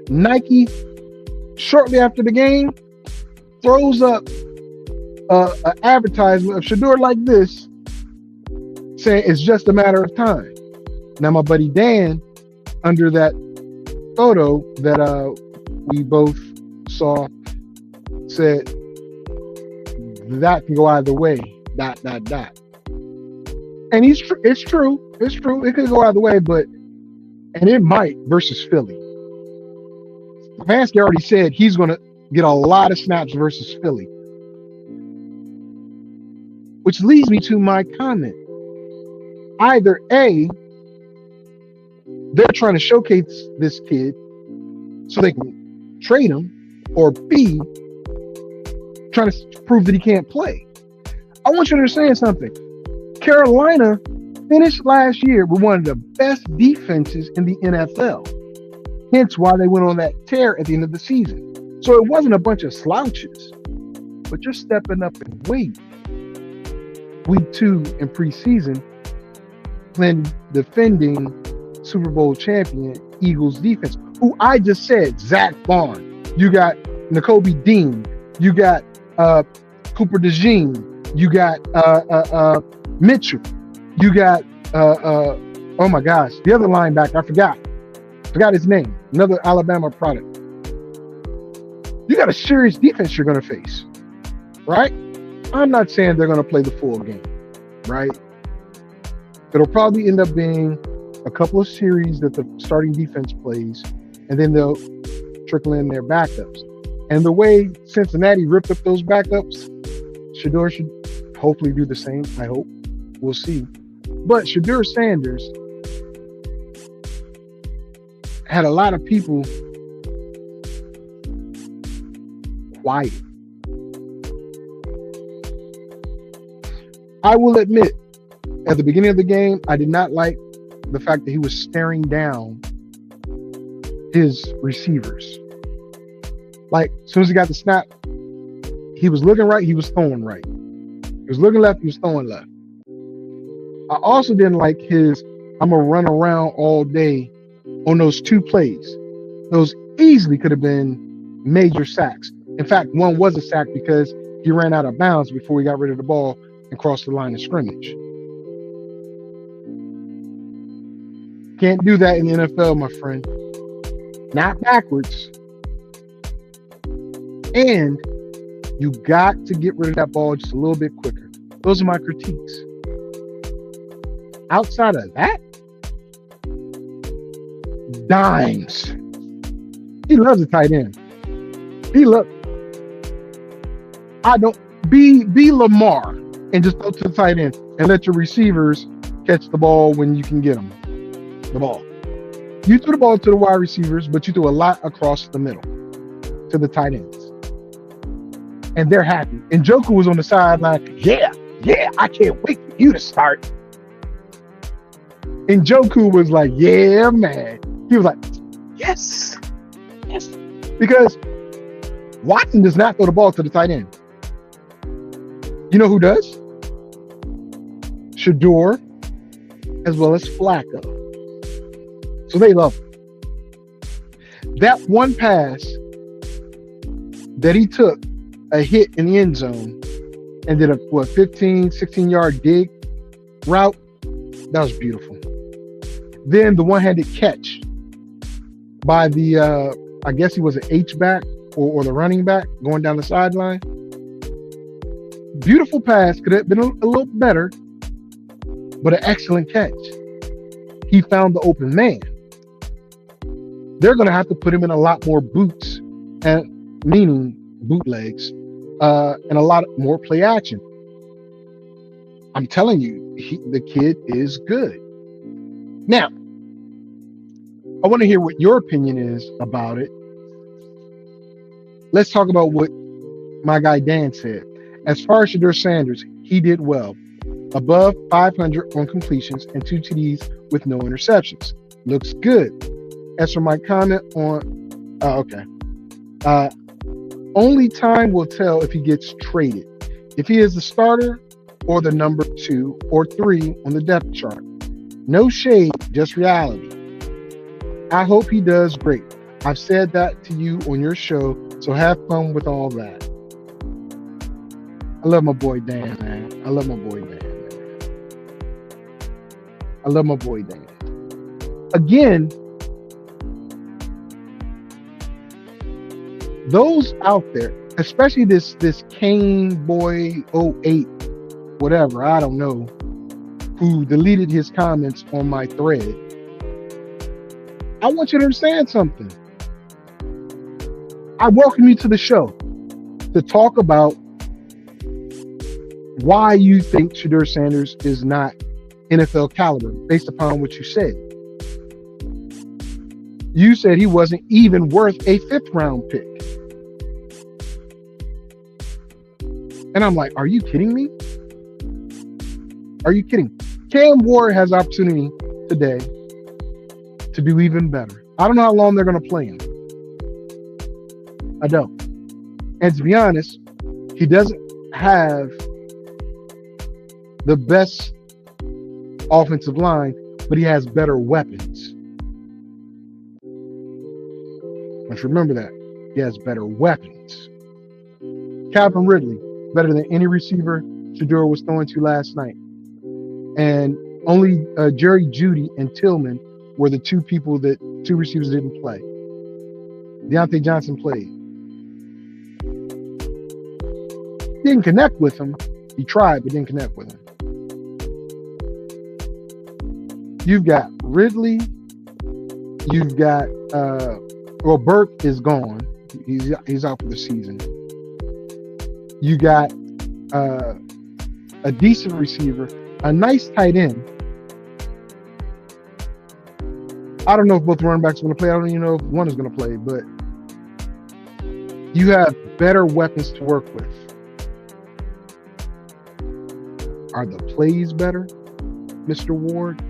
Nike, shortly after the game, throws up an advertisement of Shedeur like this, saying it's just a matter of time. Now, my buddy Dan, under that photo that we both saw, said that can go either way. ... And it's true. It's true. It could go either way, and it might versus Philly. Stefanski already said he's going to get a lot of snaps versus Philly, which leads me to my comment. Either A, they're trying to showcase this kid so they can trade him, or B, trying to prove that he can't play. I want you to understand something. Carolina finished last year with one of the best defenses in the NFL. Hence why they went on that tear at the end of the season. So it wasn't a bunch of slouches, but you're stepping up in weight. Week 2 in preseason, playing defending Super Bowl champion Eagles defense, who I just said, Zach Bond. You got Nakobe Dean. You got Cooper DeJean. You got Mitchell. You got oh my gosh, the other linebacker, I forgot his name. Another Alabama product. You got a serious defense you're going to face, right? I'm not saying they're going to play the full game, right? It'll probably end up being a couple of series that the starting defense plays, and then they'll trickle in their backups. And the way Cincinnati ripped up those backups, Shedeur should hopefully do the same. I hope. We'll see. But Shedeur Sanders had a lot of people quiet. I will admit, at the beginning of the game, I did not like the fact that he was staring down his receivers. Like, as soon as he got the snap, he was looking right, he was throwing right. He was looking left, he was throwing left. I also didn't like his, I'm going to run around all day on those 2 plays. Those easily could have been major sacks. In fact, one was a sack because he ran out of bounds before he got rid of the ball and crossed the line of scrimmage. Can't do that in the NFL, my friend. Not backwards. And you got to get rid of that ball just a little bit quicker. Those are my critiques. Outside of that, dimes. He loves a tight end. Be Lamar and just throw to the tight end and let your receivers catch the ball when you can get them the ball. You threw the ball to the wide receivers, but you threw a lot across the middle to the tight ends. And they're happy. And Njoku was on the sideline. Yeah, I can't wait for you to start. And Njoku was like, yeah, man. He was like, yes. Because Watson does not throw the ball to the tight end. You know who does? Shedeur, as well as Flacco. So they love him. That one pass that he took a hit in the end zone and did a 15, 16-yard dig route, that was beautiful. Then the one-handed catch by the, I guess he was an H-back or the running back going down the sideline. Beautiful pass, could have been a little better, but an excellent catch. He found the open man. They're going to have to put him in a lot more boots, and meaning bootlegs, and a lot more play action. I'm telling you, the kid is good. Now, I want to hear what your opinion is about it. Let's talk about what my guy Dan said. As far as Shedeur Sanders, he did well. Above 500 on completions and 2 TDs with no interceptions. Looks good. As for my comment on, only time will tell if he gets traded. If he is the starter or the number 2 or 3 on the depth chart. No shade, just reality. I hope he does great. I've said that to you on your show, so have fun with all that. I love my boy Dan, man. I love my boy Dan. I love my boy Dan. Again, those out there, especially this Kane boy 08, whatever, I don't know, who deleted his comments on my thread. I want you to understand something. I welcome you to the show to talk about why you think Shedeur Sanders is not NFL caliber based upon what you said. You said he wasn't even worth a 5th round pick. And I'm like, are you kidding me? Are you kidding? Cam Ward has opportunity today to do even better. I don't know how long they're going to play him. I don't. And to be honest, he doesn't have the best offensive line, but he has better weapons. Let's remember that. He has better weapons. Calvin Ridley, better than any receiver Shedeur was throwing to last night. And only Jerry Jeudy and Tillman were the 2 receivers that didn't play. Deontay Johnson played. Didn't connect with him. He tried, but didn't connect with him. You've got Ridley. You've got Burke is gone. He's out for the season. You got a decent receiver, a nice tight end. I don't know if both running backs are going to play. I don't even know if one is going to play, but you have better weapons to work with. Are the plays better, Mr. Ward?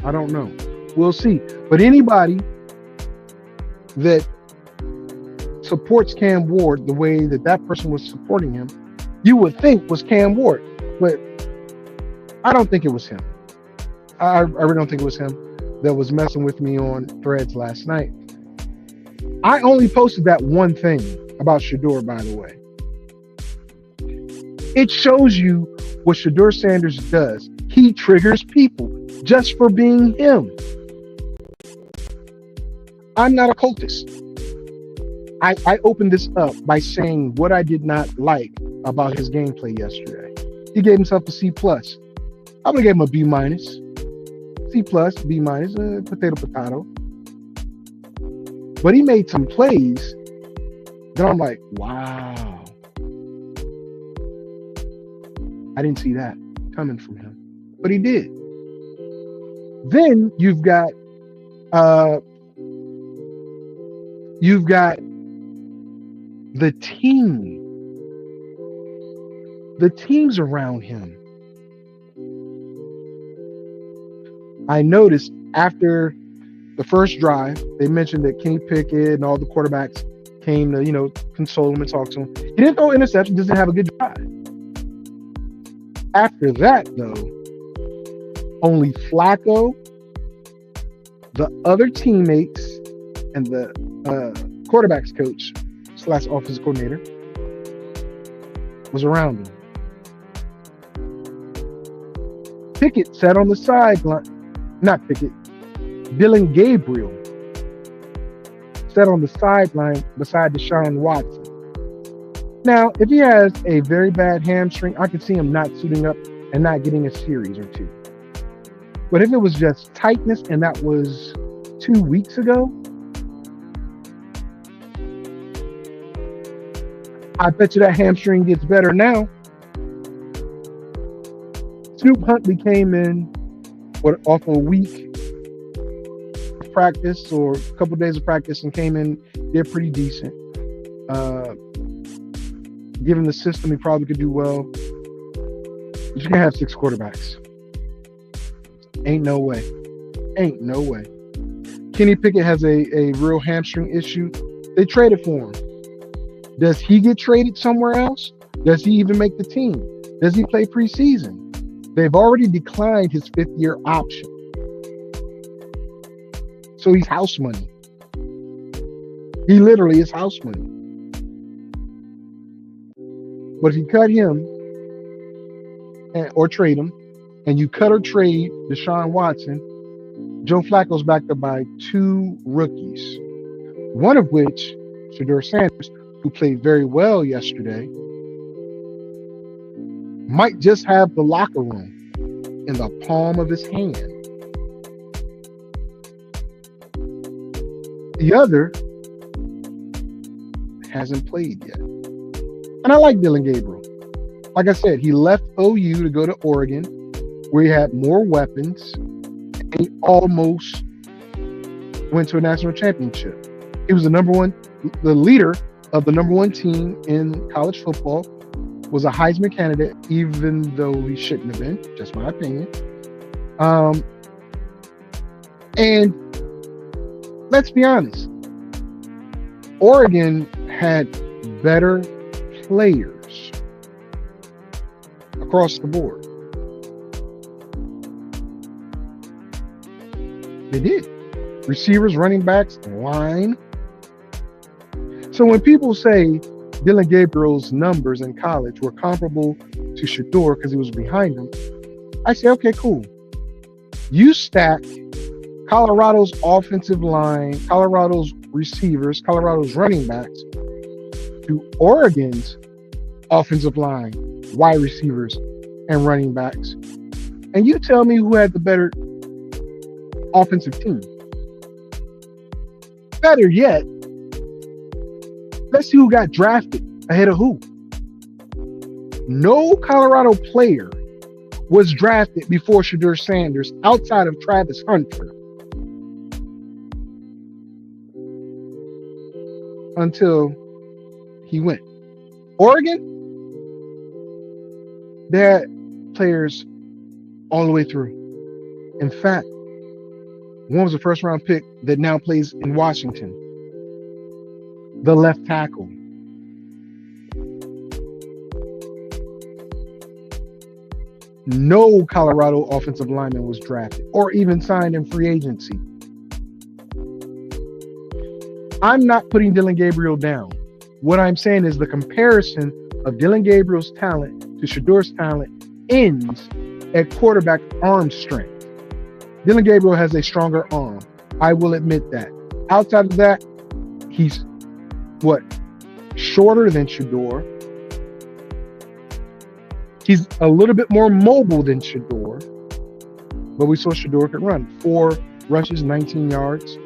I don't know. We'll see. But anybody that supports Cam Ward the way that person was supporting him, you would think was Cam Ward. But I don't think it was him. I really don't think it was him that was messing with me on threads last night. I only posted that one thing about Shedeur, by the way. It shows you what Shedeur Sanders does. He triggers people just for being him. I'm not a cultist. I opened this up by saying what I did not like about his gameplay yesterday. He gave himself a C+. I'm going to give him a B-, C+, B-, potato. But he made some plays that I'm like, wow. I didn't see that coming from him. But he did. Then you've got the team. The teams around him. I noticed after the first drive, they mentioned that Kenny Pickett and all the quarterbacks came to, console him and talk to him. He didn't throw interceptions, didn't have a good drive. After that, though, only Flacco, the other teammates, and the quarterbacks coach / offensive coordinator was around him. Pickett sat on the sideline. Not Pickett. Dylan Gabriel sat on the sideline beside Deshaun Watson. Now, if he has a very bad hamstring, I could see him not suiting up and not getting a series or two. But if it was just tightness and that was 2 weeks ago, I bet you that hamstring gets better now. Snoop Huntley came in off a week of practice or a couple of days of practice and came in, did pretty decent. Given the system, he probably could do well. But you can have 6 quarterbacks. Ain't no way. Ain't no way. Kenny Pickett has a real hamstring issue. They traded for him. Does he get traded somewhere else? Does he even make the team? Does he play preseason? They've already declined his 5th-year option. So he's house money. He literally is house money. But if you cut him or trade him, and you cut or trade Deshaun Watson, Joe Flacco's backed up by 2 rookies, one of which, Shedeur Sanders, who played very well yesterday, might just have the locker room in the palm of his hand. The other hasn't played yet. And I like Dylan Gabriel. Like I said, he left OU to go to Oregon, where he had more weapons, and he almost went to a national championship. He was the leader of the number 1 team in college football, was a Heisman candidate, even though he shouldn't have been, just my opinion. And let's be honest, Oregon had better players across the board. They did. Receivers, running backs, line. So when people say Dylan Gabriel's numbers in college were comparable to Shedeur because he was behind him, I say, okay, cool. You stack Colorado's offensive line, Colorado's receivers, Colorado's running backs to Oregon's offensive line, wide receivers, and running backs. And you tell me who had the better offensive team. Better yet, let's see who got drafted ahead of who. No Colorado player was drafted before Shedeur Sanders outside of Travis Hunter until he went. Oregon, they had players all the way through. In fact, one was a first-round pick that now plays in Washington, the left tackle. No Colorado offensive lineman was drafted or even signed in free agency. I'm not putting Dylan Gabriel down. What I'm saying is the comparison of Dylan Gabriel's talent to Shedeur's talent ends at quarterback arm strength. Dylan Gabriel has a stronger arm. I will admit that. Outside of that, he's shorter than Shedeur. He's a little bit more mobile than Shedeur, but we saw Shedeur could run 4 rushes, 19 yards.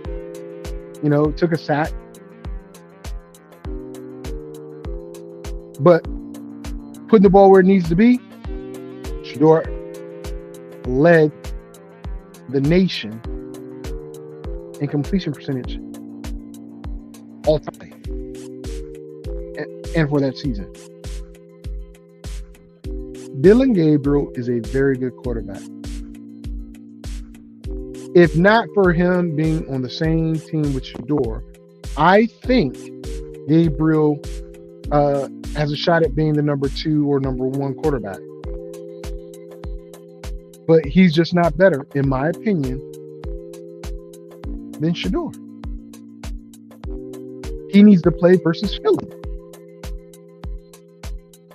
Took a sack. But putting the ball where it needs to be, Shedeur led the nation in completion percentage all time and for that season. Dylan Gabriel is a very good quarterback. If not for him being on the same team with Shedeur, I think Gabriel has a shot at being the number 2 or number 1 quarterback. But he's just not better, in my opinion, than Shedeur. He needs to play versus Philly.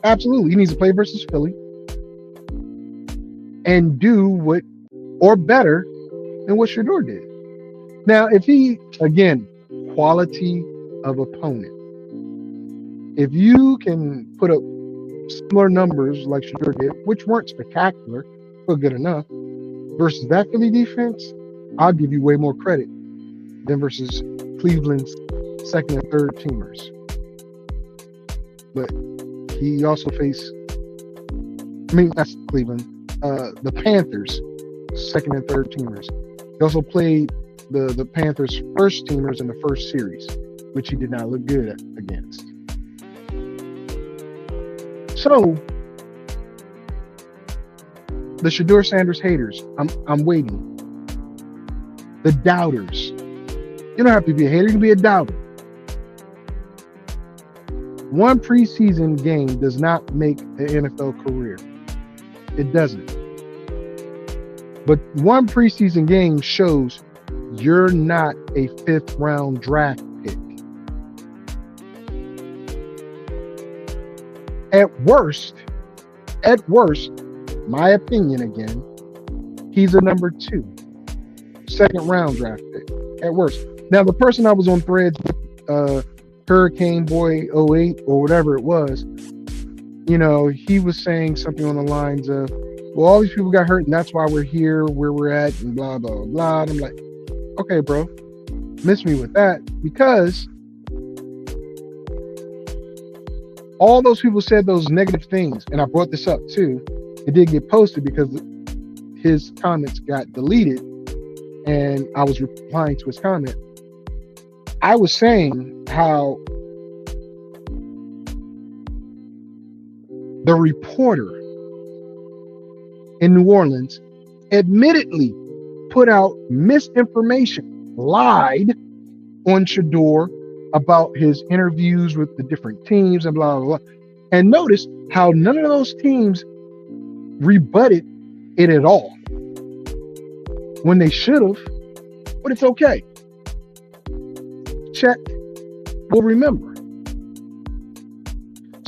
Absolutely. He needs to play versus Philly and do better than what Shedeur did. Now, if he, again, quality of opponent. if you can put up similar numbers like Shedeur did, which weren't spectacular, but good enough, versus that Philly defense, I'll give you way more credit than versus Cleveland's second and third teamers. But he also faced, that's Cleveland, the Panthers, second and third teamers. He also played the Panthers' first teamers in the first series, which he did not look good against. So, the Shedeur Sanders haters, I'm waiting. The doubters. You don't have to be a hater, you can be a doubter. One preseason game does not make an NFL career. It doesn't. But one preseason game shows you're not a 5th round draft pick. At worst, my opinion again, he's a number 2, 2nd round draft pick. At worst. Now, the person I was on Threads with, Hurricane Boy 08 or whatever it was, he was saying something on the lines of, well, all these people got hurt and that's why we're here where we're at and blah, blah, blah. And I'm like, okay, bro, miss me with that, because all those people said those negative things. And I brought this up too. It did get posted because his comments got deleted and I was replying to his comment. I was saying how the reporter in New Orleans admittedly put out misinformation, lied on Shedeur about his interviews with the different teams and blah, blah, blah. And notice how none of those teams rebutted it at all when they should have, but it's okay. Check, we'll remember.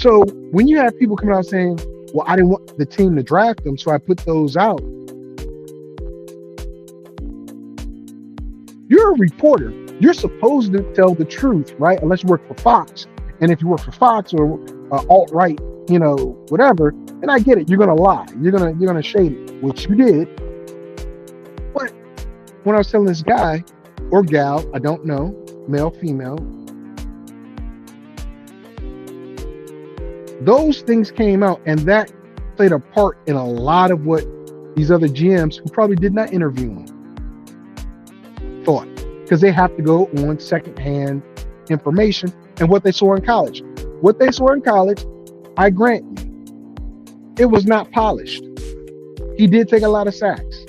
So when you have people coming out saying, well, I didn't want the team to draft them, so I put those out. You're a reporter. You're supposed to tell the truth, right? Unless you work for Fox. And if you work for Fox or alt-right, whatever, and I get it, you're gonna lie. You're gonna shade it, which you did. But when I was telling this guy or gal, I don't know, male, female, those things came out, and that played a part in a lot of what these other GMs who probably did not interview him thought, because they have to go on secondhand information and what they saw in college. What they saw in college, I grant you, it was not polished. He did take a lot of sacks.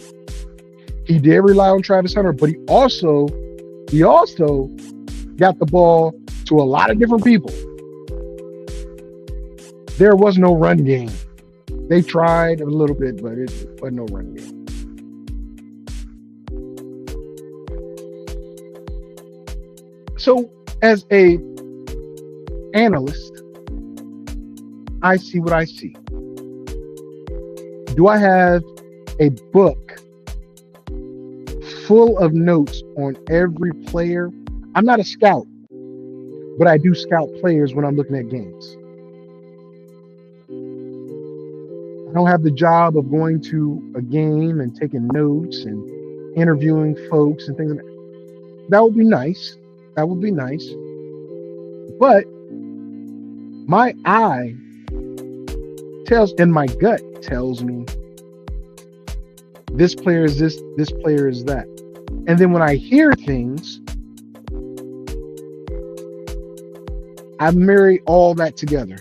He did rely on Travis Hunter, but he also got the ball to a lot of different people. There was no run game. They tried a little bit, but it wasn't no run game. So as a analyst, I see what I see. Do I have a book full of notes on every player? I'm not a scout, but I do scout players when I'm looking at games. I don't have the job of going to a game and taking notes and interviewing folks and things like that. That would be nice. That would be nice. But my eye tells, and my gut tells me, this player is this, this player is that. And then when I hear things, I marry all that together.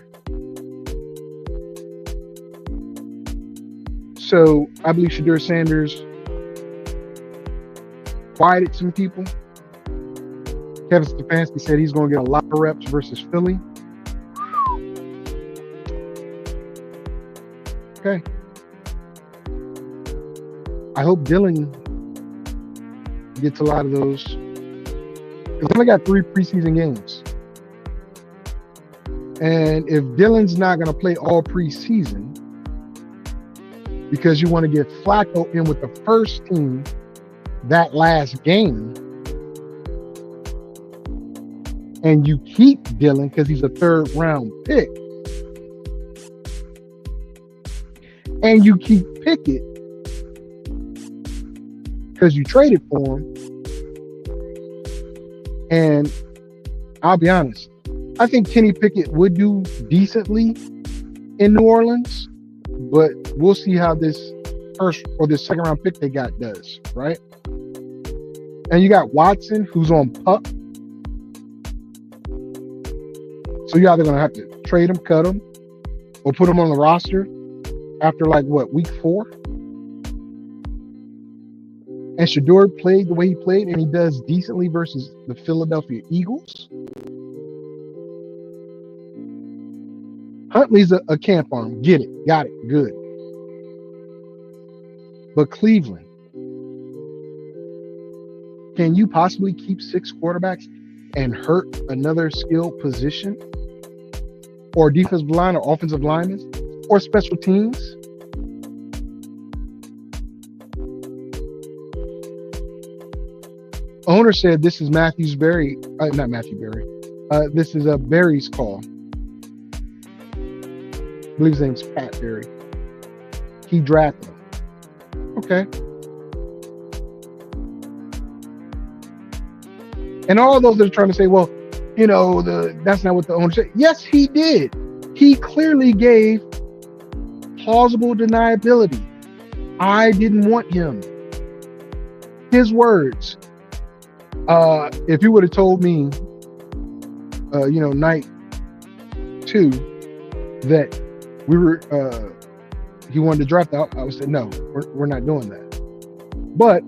So I believe Shedeur Sanders quieted some people. Kevin Stefanski said he's going to get a lot of reps versus Philly. Okay. I hope Dylan gets a lot of those. Because only got 3 preseason games. And if Dylan's not going to play all preseason because you want to get Flacco in with the first team that last game, and you keep Dillon because he's a 3rd round pick, and you keep Pickett because you traded for him, and I'll be honest, I think Kenny Pickett would do decently in New Orleans, but we'll see how this first or this 2nd round pick they got does, right? And you got Watson, who's on PUP. So you're either going to have to trade him, cut him, or put him on the roster after week 4. And Shedeur played the way he played, and he does decently versus the Philadelphia Eagles. Huntley's a camp arm. Get it. Got it. Good. But Cleveland, can you possibly keep 6 quarterbacks and hurt another skill position? Or defensive line or offensive linemen? Or special teams? Owner said this is not Matthew Berry. This is Berry's call. I believe his name's Pat Berry. He drafted him. Okay. And all those that are trying to say, well, that's not what the owner said. Yes, he did. He clearly gave plausible deniability. I didn't want him. His words. If you would have told me, night 2 that we were, he wanted to draft out, I would say, no, we're not doing that. But,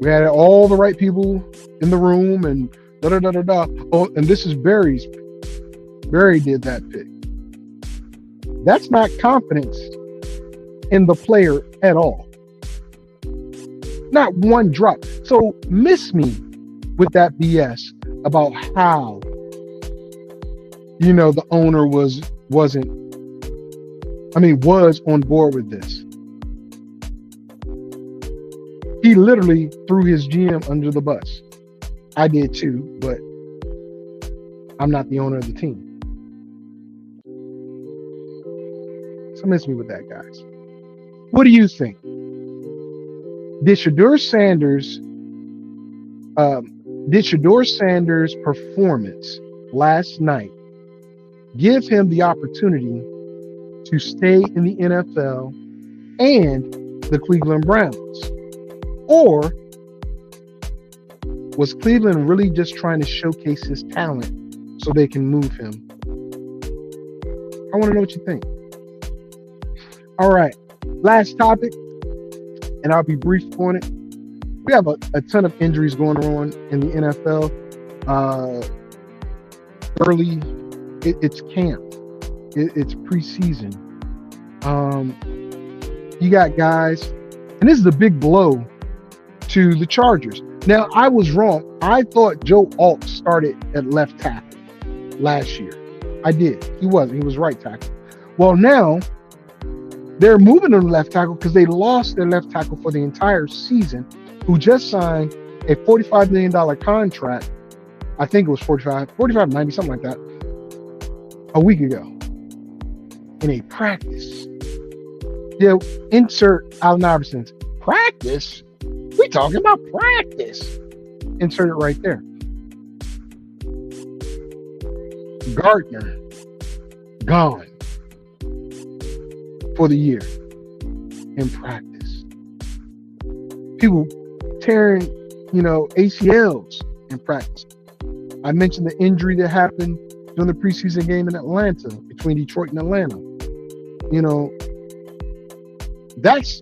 we had all the right people in the room and da-da-da-da-da. Oh, and this is Barry's. Barry did that pick. That's not confidence in the player at all. Not one drop. So miss me with that BS about how, the owner was on board with this. He literally threw his GM under the bus. I did too, but I'm not the owner of the team. So miss me with that, guys. What do you think? Did Shedeur Sanders' performance last night give him the opportunity to stay in the NFL and the Cleveland Browns? Or was Cleveland really just trying to showcase his talent so they can move him? I want to know what you think. All right, last topic, and I'll be brief on it. We have a ton of injuries going on in the NFL. Early, it's camp. It's preseason. You got guys, and this is a big blow to the Chargers. Now, I was wrong. I thought Joe Alt started at left tackle last year. I did. He wasn't. He was right tackle. Well, now they're moving to the left tackle because they lost their left tackle for the entire season, who just signed a $45 million contract. I think it was 90, something like that, a week ago in a practice. They'll insert Allen Iverson's practice. We talking about practice. Insert it right there. Gardner gone for the year in practice. People tearing, ACLs in practice. I mentioned the injury that happened during the preseason game in Atlanta, between Detroit and Atlanta. That's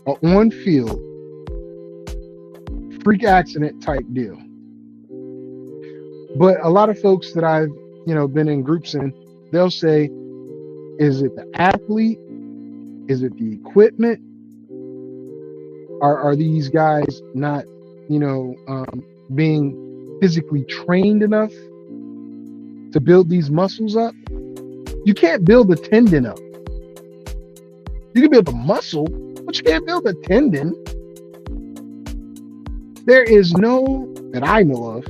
an on-field freak accident type deal. But a lot of folks that I've, been in groups in, they'll say, is it the athlete? Is it the equipment? Are these guys not, being physically trained enough to build these muscles up? You can't build a tendon up. You can build a muscle, but you can't build a tendon. There is no that I know of,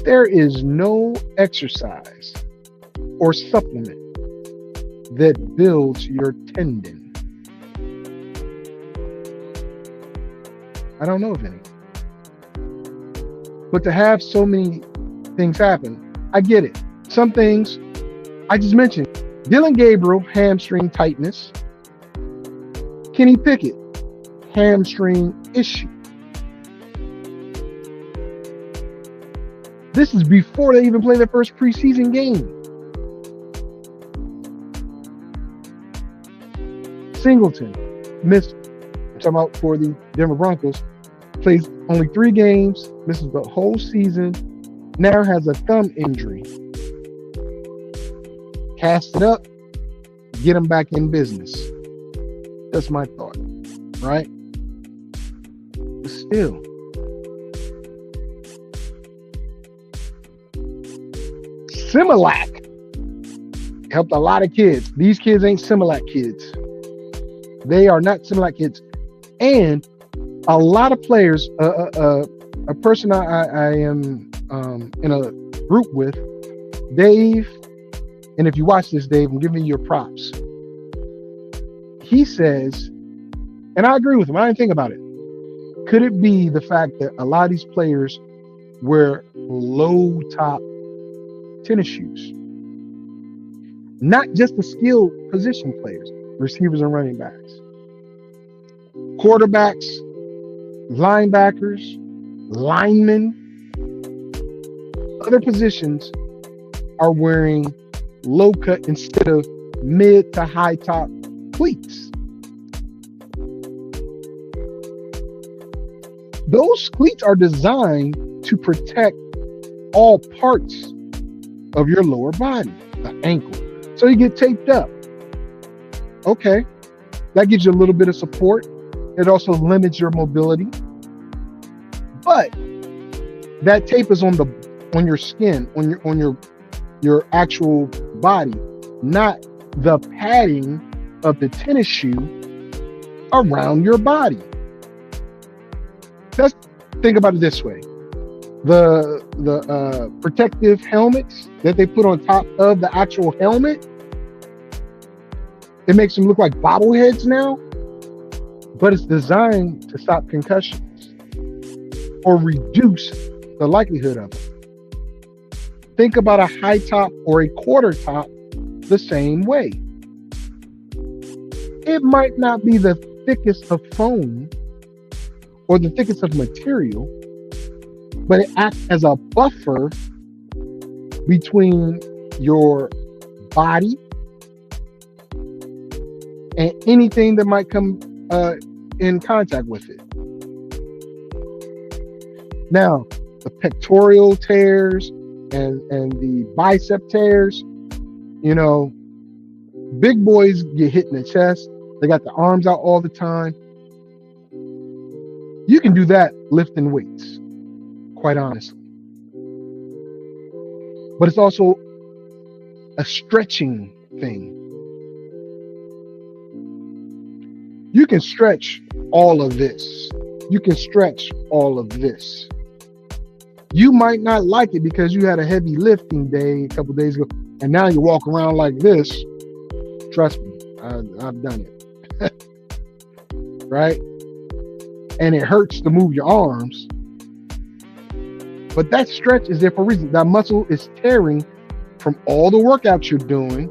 there is no exercise or supplement that builds your tendon. I don't know of any. But to have so many things happen, I get it. Some things I just mentioned. Dylan Gabriel, hamstring tightness. Kenny Pickett, hamstring issue. This is before they even play their first preseason game. Singleton missed, I'm talking about for the Denver Broncos, plays only 3 games, misses the whole season, now has a thumb injury. Cast it up, get him back in business. That's my thought, right? But still, Similac helped a lot of kids. These kids ain't Similac kids. They are not Similac kids. And a lot of players, a person I am in a group with, Dave, and if you watch this, Dave, I'm giving you your props. He says, and I agree with him, I didn't think about it. Could it be the fact that a lot of these players wear low top tennis shoes? Not just the skilled position players, receivers and running backs. Quarterbacks, linebackers, linemen, other positions are wearing low cut instead of mid to high top cleats. Those cleats are designed to protect all parts of your lower body, the ankle. So you get taped up. Okay, that gives you a little bit of support. It also limits your mobility. But that tape is on your skin, on your actual body, not the padding of the tennis shoe around your body. Let's think about it this way. The protective helmets that they put on top of the actual helmet, it makes them look like bobbleheads now, but it's designed to stop concussions or reduce the likelihood of it. Think about a high top or a quarter top the same way. It might not be the thickest of foam or the thickest of material, but it acts as a buffer between your body and anything that might come in contact with it. Now, the pectoral tears and the bicep tears, you know, big boys get hit in the chest. They got the arms out all the time. You can do that lifting weights, quite honestly. But it's also a stretching thing. You can stretch all of this. You can stretch all of this. You might not like it because you had a heavy lifting day a couple days ago, and now you walk around like this. Trust me, I've done it. Right? And it hurts to move your arms. But that stretch is there for a reason. That muscle is tearing from all the workouts you're doing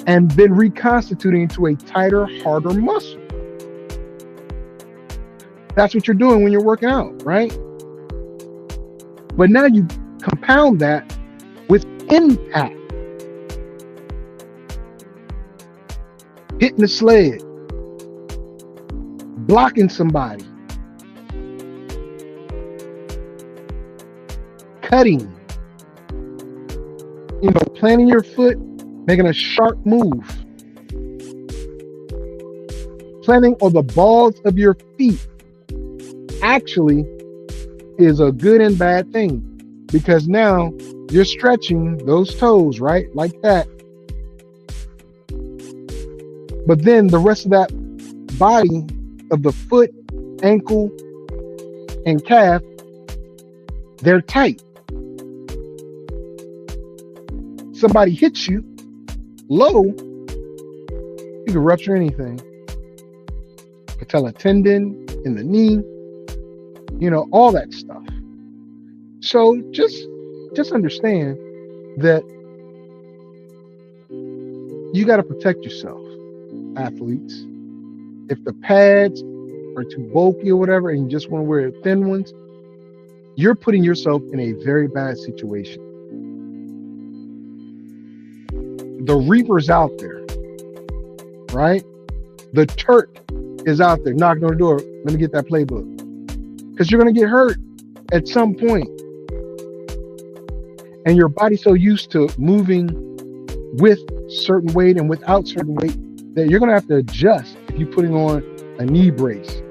and then reconstituting into a tighter, harder muscle. That's what you're doing when you're working out, right? But now you compound that with impact. Hitting the sled, blocking somebody, cutting, you know, planting your foot, making a sharp move, planting on the balls of your feet actually is a good and bad thing, because now you're stretching those toes, right? Like that. But then the rest of that body of the foot, ankle, and calf they're tight. Somebody hits you low, you can rupture anything. Patella tendon in the knee, all that stuff. So just understand that you got to protect yourself, athletes. If the pads are too bulky or whatever, and you just want to wear thin ones, you're putting yourself in a very bad situation. The Reaper's out there, right? The Turk is out there knocking on the door. Let me get that playbook. Because you're going to get hurt at some point. And your body's so used to moving with certain weight and without certain weight that you're going to have to adjust if you're putting on a knee brace,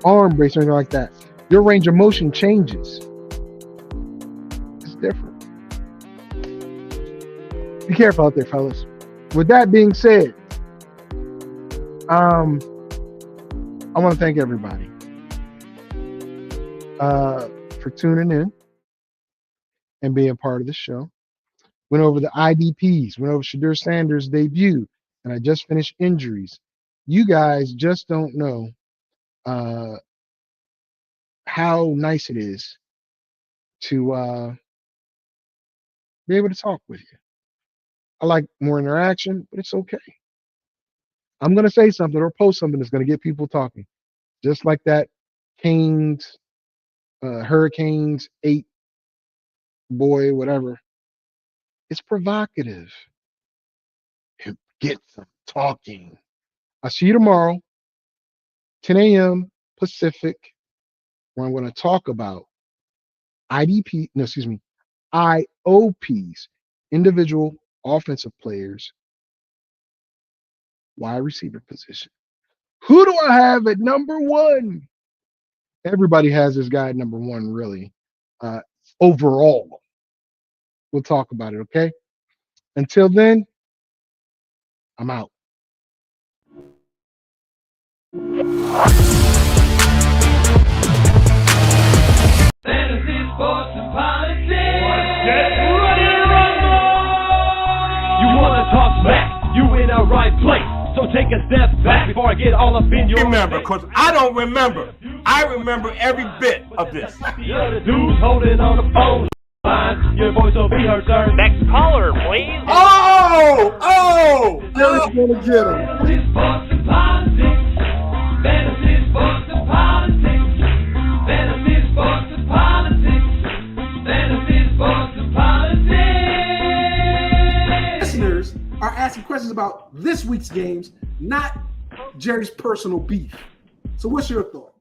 arm brace, or anything like that. Your range of motion changes. It's different. Be careful out there, fellas. With that being said, I want to thank everybody for tuning in and being part of the show. Went over the IDPs, went over Shedeur Sanders' debut, and I just finished injuries. You guys just don't know how nice it is to be able to talk with you. I like more interaction, but it's okay. I'm going to say something or post something that's going to get people talking. Just like that Hurricanes 8 boy, whatever. It's provocative. It gets them talking. I'll see you tomorrow, 10 a.m. Pacific, where I'm going to talk about IOPs, individual offensive players, wide receiver position. Who do I have at number one? Everybody has this guy at number one, really. Overall, we'll talk about it, okay? Until then, I'm out. Fantasy, sports, and politics. Get ready to rumble! You wanna talk smack? You in the right place. So take a step back before I get all up in your Remember, because I don't remember. I remember every bit of this. The other dude's holding on the phone line. Your voice will be heard, sir. Next caller, please. Jerry's gonna get him. Fantasy, sports, and politics. Fantasy, sports, and politics. Fantasy, sports, and politics. Fantasy, sports, and politics. Listeners are asking questions about this week's games, not Jerry's personal beef. So what's your thought?